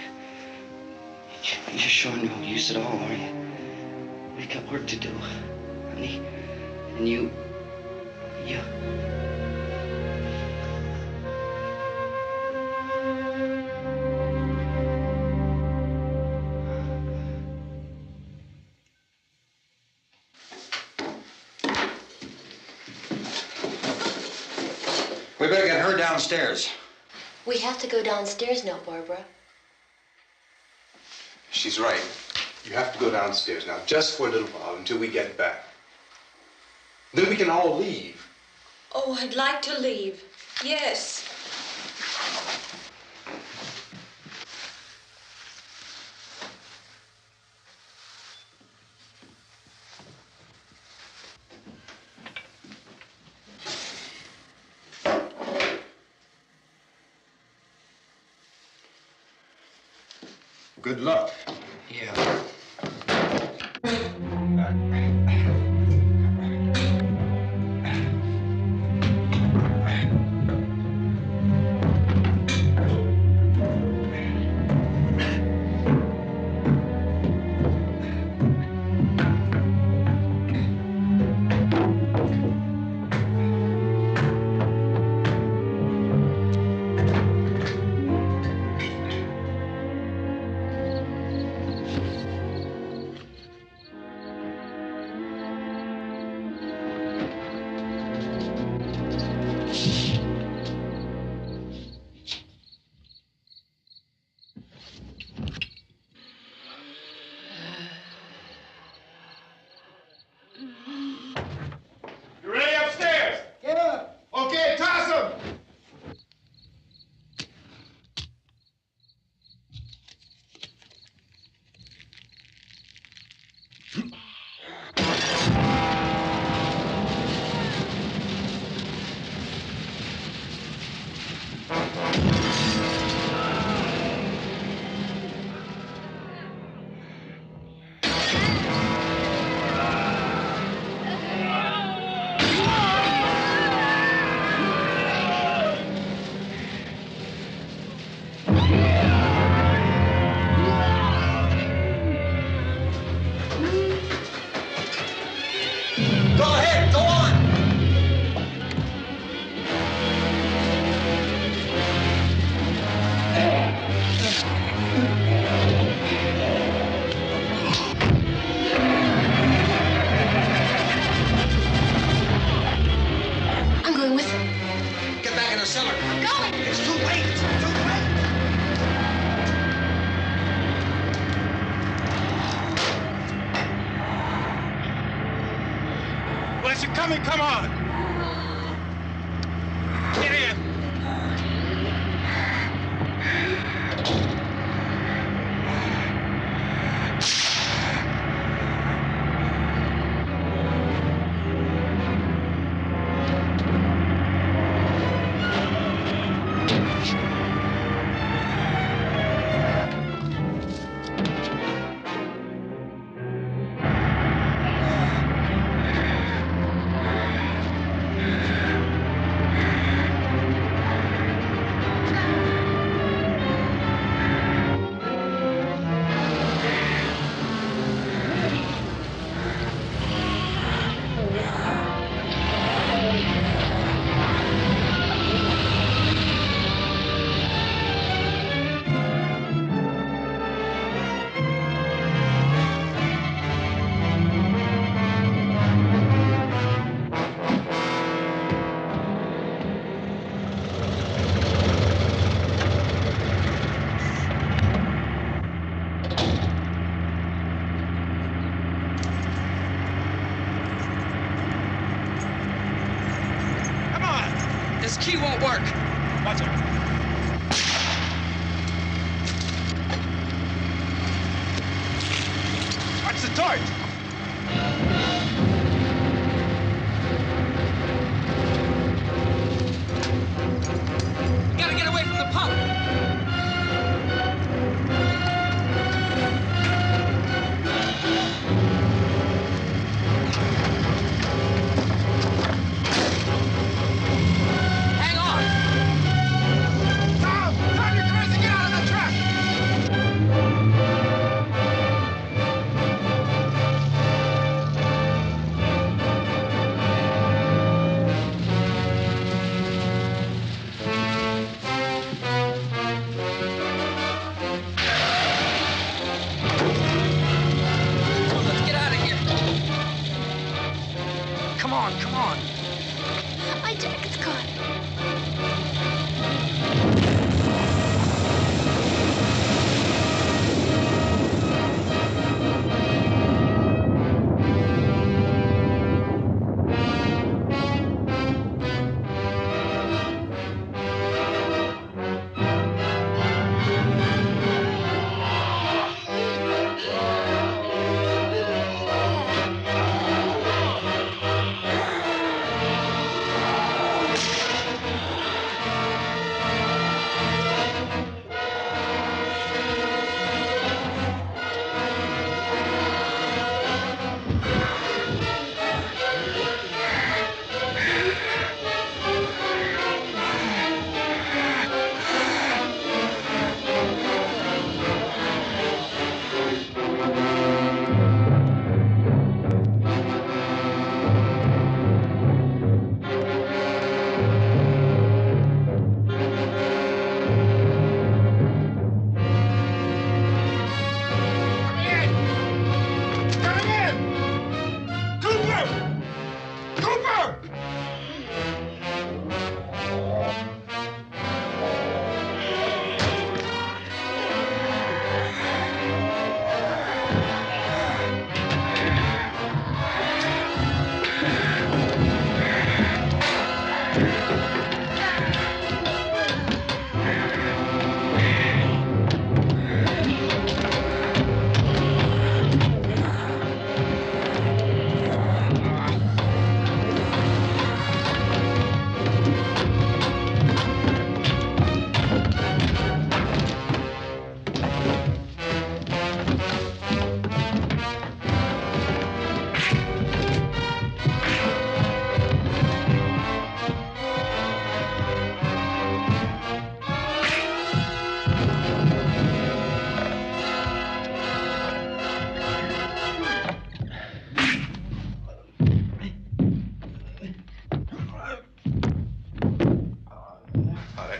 you're sure no use at all, are you? We've got work to do, honey. And you... We better get her downstairs. We have to go downstairs now, Barbara. She's right. You have to go downstairs now, just for a little while, until we get back. Then we can all leave. Oh, I'd like to leave. Yes. Good luck. Yeah. guys are coming, come on! Get in! This key won't work. Watch out. Watch the torch. We gotta get away from the pump. Come on. My jacket's caught.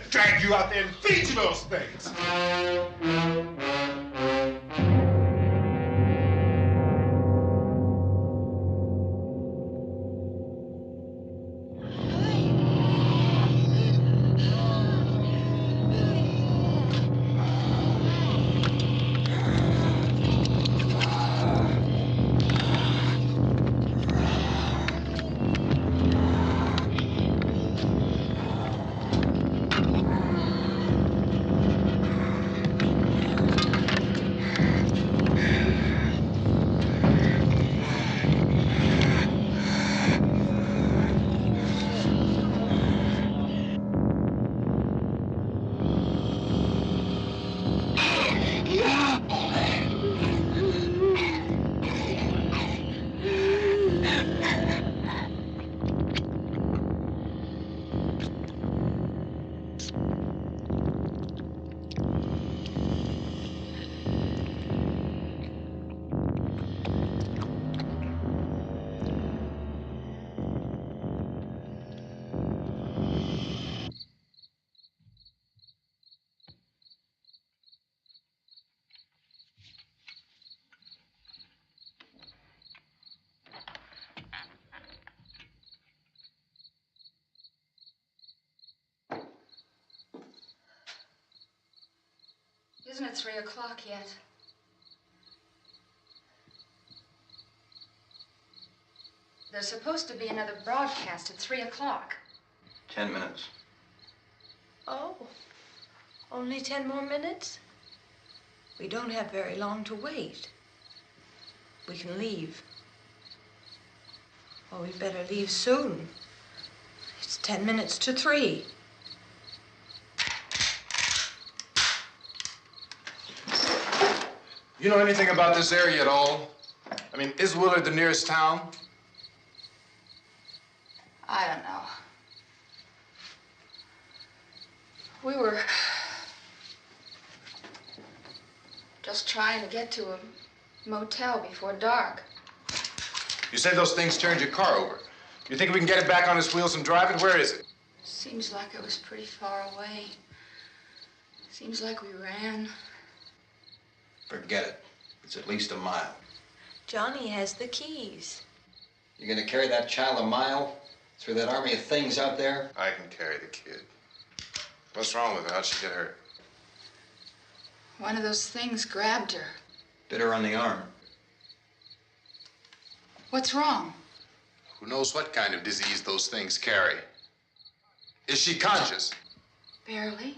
Drag you out there and feed you those things. isn't it 3 o'clock yet? There's supposed to be another broadcast at 3 o'clock. 10 minutes. Oh, only 10 more minutes? We don't have very long to wait. We can leave. Well, we'd better leave soon. It's 10 minutes to 3. You know anything about this area at all? I mean, is Willard the nearest town? I don't know. We were just trying to get to a motel before dark. You said those things turned your car over. You think we can get it back on its wheels and drive it? Where is it? Seems like it was pretty far away. Seems like we ran. Forget it. It's at least a mile. Johnny has the keys. You're gonna carry that child a mile through that army of things out there? I can carry the kid. What's wrong with her? How'd she get hurt? One of those things grabbed her. Bit her on the arm. What's wrong? Who knows what kind of disease those things carry? Is she conscious? Barely.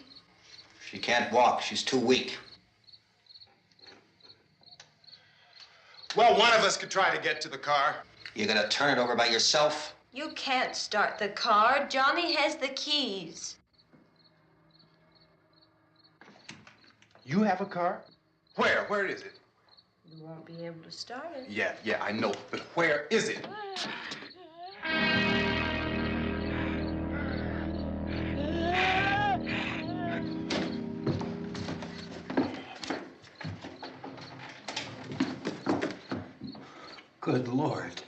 She can't walk. She's too weak. Well, one of us could try to get to the car. You gonna turn it over by yourself? You can't start the car. Johnny has the keys. You have a car? Where? Where is it? You won't be able to start it. Yeah, I know. But where is it? Good Lord.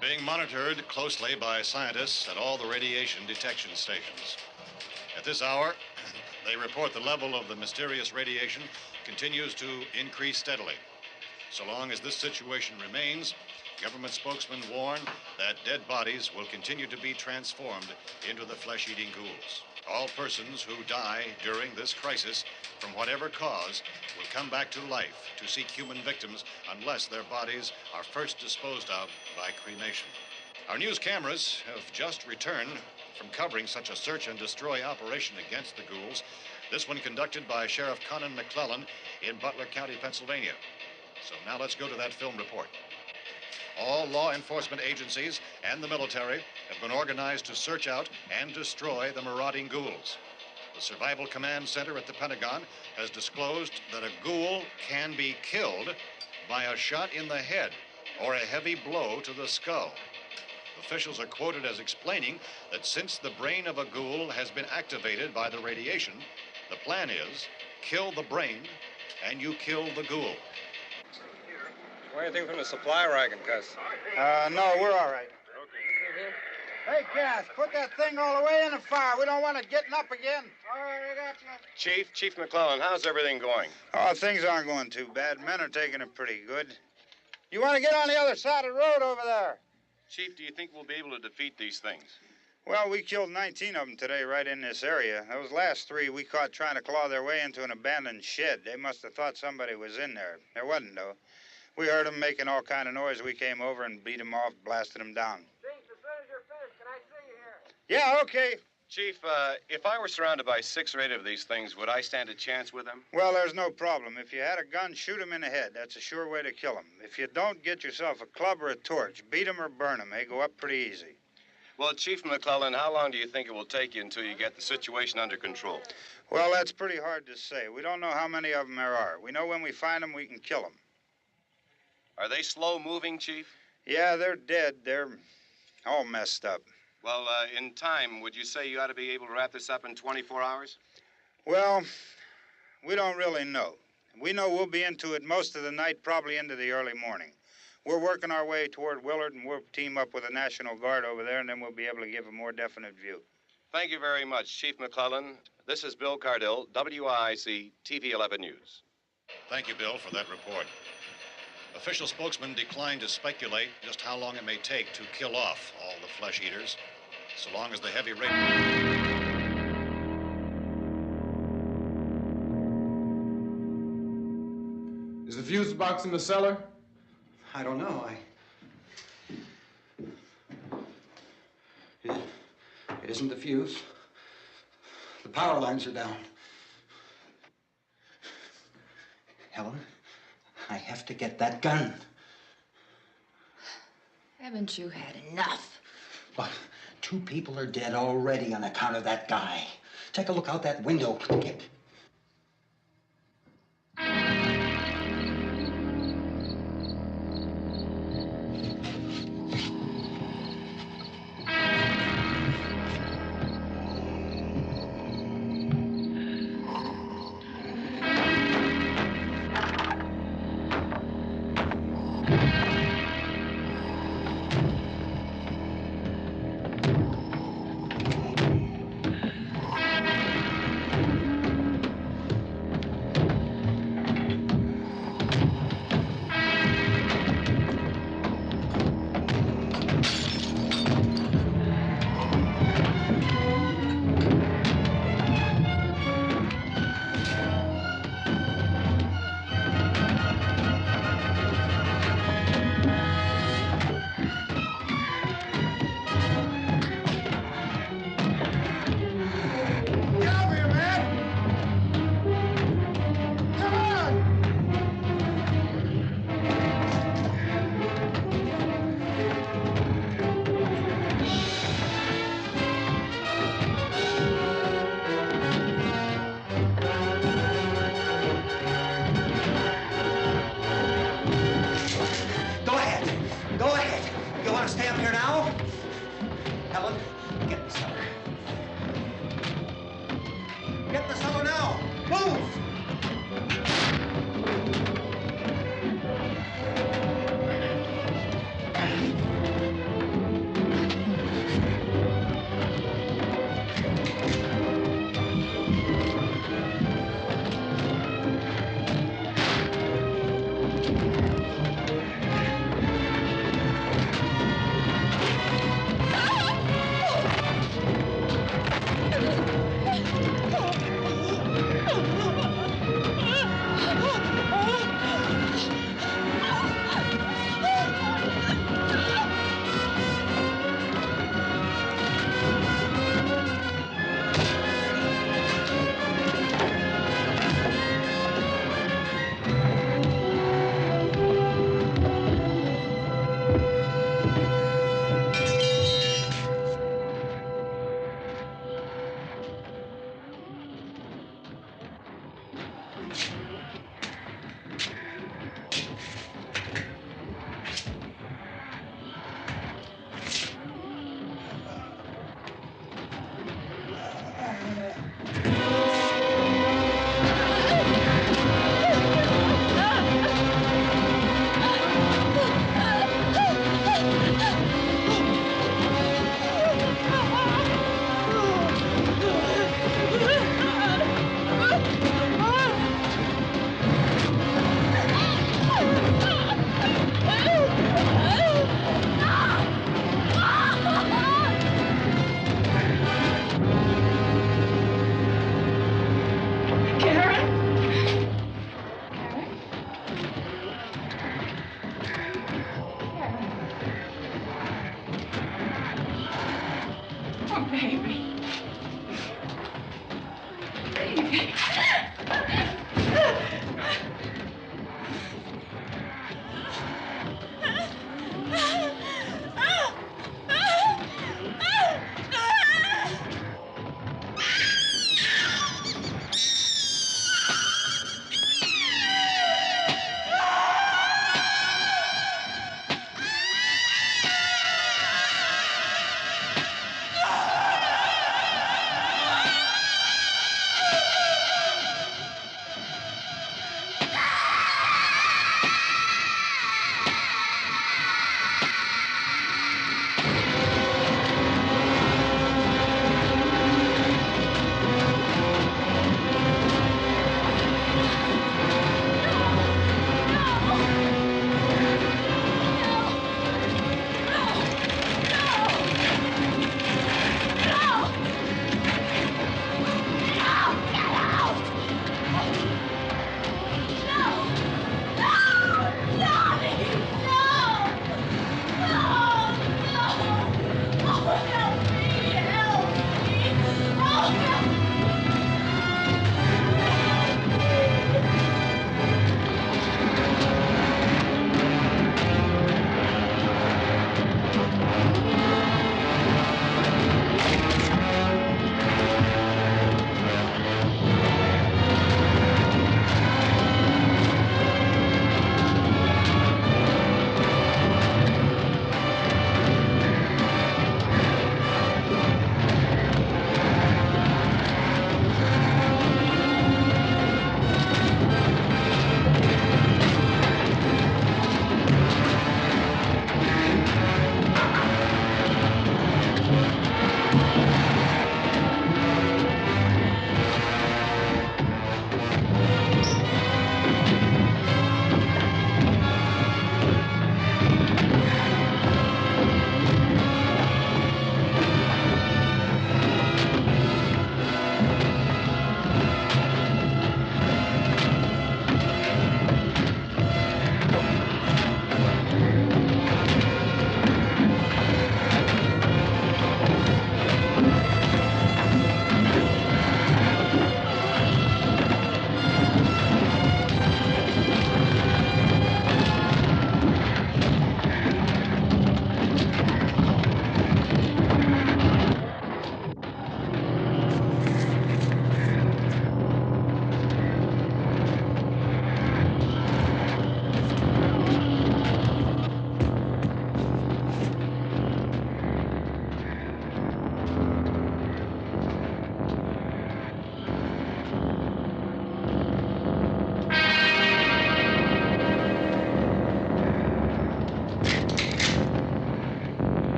Being monitored closely by scientists at all the radiation detection stations. At this hour, they report the level of the mysterious radiation continues to increase steadily. So long as this situation remains, government spokesmen warn that dead bodies will continue to be transformed into the flesh-eating ghouls. All persons who die during this crisis, from whatever cause, will come back to life to seek human victims unless their bodies are first disposed of by cremation. Our news cameras have just returned from covering such a search and destroy operation against the ghouls, this one conducted by Sheriff Conan McClellan in Butler County, Pennsylvania. So now let's go to that film report. All law enforcement agencies and the military have been organized to search out and destroy the marauding ghouls. The Survival Command Center at the Pentagon has disclosed that a ghoul can be killed by a shot in the head or a heavy blow to the skull. Officials are quoted as explaining that since the brain of a ghoul has been activated by the radiation, the plan is kill the brain and you kill the ghoul. Anything from the supply wagon, Cuz? No, we're all right. Hey, Cass, put that thing all the way in the fire. We don't want it getting up again. All right, I got you. Chief McClellan, how's everything going? Oh, things aren't going too bad. Men are taking it pretty good. You want to get on the other side of the road over there? Chief, do you think we'll be able to defeat these things? Well, we killed 19 of them today right in this area. Those last 3 we caught trying to claw their way into an abandoned shed. They must have thought somebody was in there. There wasn't, though. We heard them making all kind of noise. We came over and beat them off, blasted them down. Chief, as soon as you're finished, can I see you here? Yeah, okay. Chief, if I were surrounded by 6 or 8 of these things, would I stand a chance with them? Well, there's no problem. If you had a gun, shoot them in the head. That's a sure way to kill them. If you don't, get yourself a club or a torch. Beat them or burn them. They go up pretty easy. Well, Chief McClellan, how long do you think it will take you until you get the situation under control? Well, that's pretty hard to say. We don't know how many of them there are. We know when we find them, we can kill them. Are they slow-moving, Chief? Yeah, they're dead. They're all messed up. Well, in time, would you say you ought to be able to wrap this up in 24 hours? Well, we don't really know. We know we'll be into it most of the night, probably into the early morning. We're working our way toward Willard, and we'll team up with the National Guard over there, and then we'll be able to give a more definite view. Thank you very much, Chief McClellan. This is Bill Cardill, WIC TV 11 News. Thank you, Bill, for that report. Official spokesman declined to speculate just how long it may take to kill off all the flesh eaters, so long as the heavy rain... Is the fuse box in the cellar? I don't know. It isn't the fuse. The power lines are down. Helen, I have to get that gun. Haven't you had enough? But 2 people are dead already on account of that guy. Take a look out that window. Get...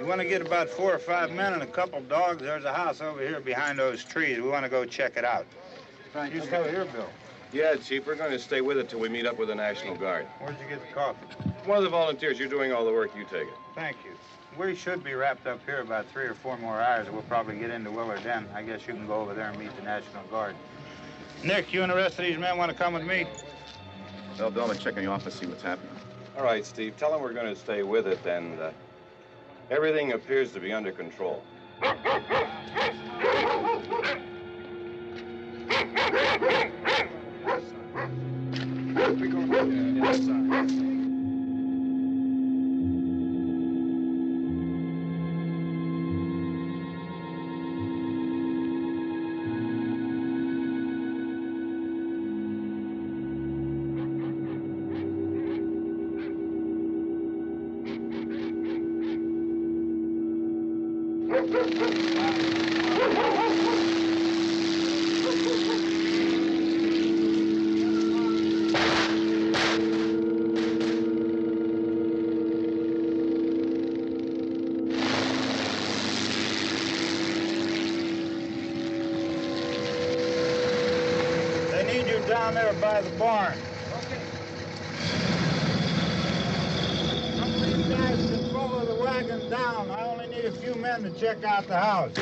want to get about 4 or 5 men and a couple dogs. There's a house over here behind those trees. We want to go check it out. Right. You still here, Bill? Yeah, Chief, we're going to stay with it till we meet up with the National Guard. Where'd you get the coffee? One of the volunteers. You're doing all the work. You take it. Thank you. We should be wrapped up here about 3 or 4 more hours. We'll probably get into Willard then. I guess you can go over there and meet the National Guard. Nick, you and the rest of these men want to come with me? Well, Bill, I'm check in the office, see what's happening. All right, Steve. Tell them we're going to stay with it, and everything appears to be under control. We go inside. Down there by the barn. Okay. Some of these guys can follow the wagon down. I only need a few men to check out the house.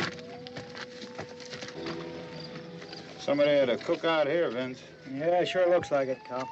Somebody had a cookout here, Vince. Yeah, sure looks like it, Cal.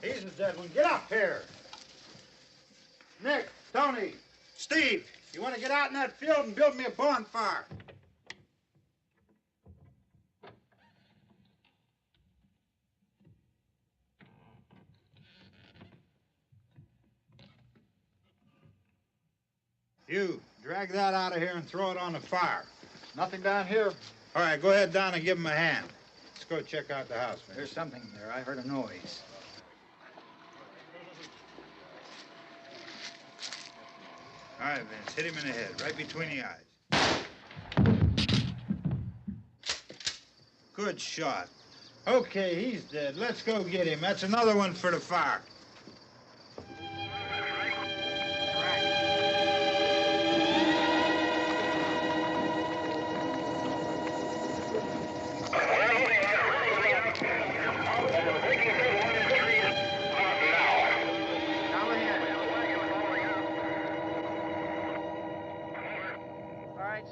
He's a dead one. Get up here. Nick, Tony, Steve, you want to get out in that field and build me a bonfire? You, drag that out of here and throw it on the fire. Nothing down here. All right, go ahead down and give him a hand. Let's go check out the house, man. There's something there. I heard a noise. All right, Vince, hit him in the head, right between the eyes. Good shot. Okay, he's dead. Let's go get him. That's another one for the fire.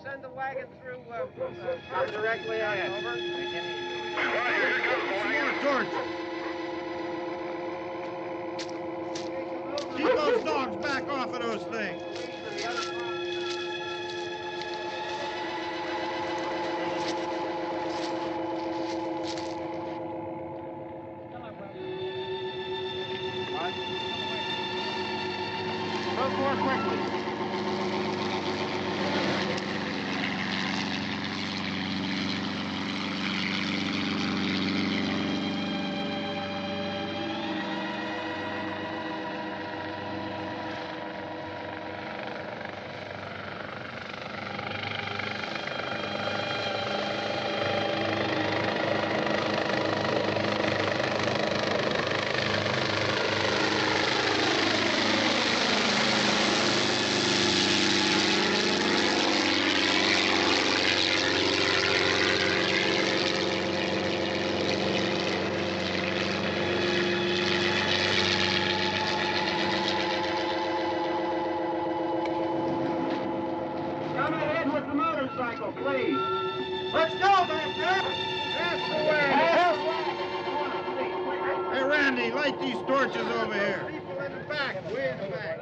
Send the wagon through directly on over. More torches. Keep those dogs back off of those things. Move more quickly. Please. Let's go back there. That's the way. Hey, Randy, light these torches over here. People in the back, way in the back.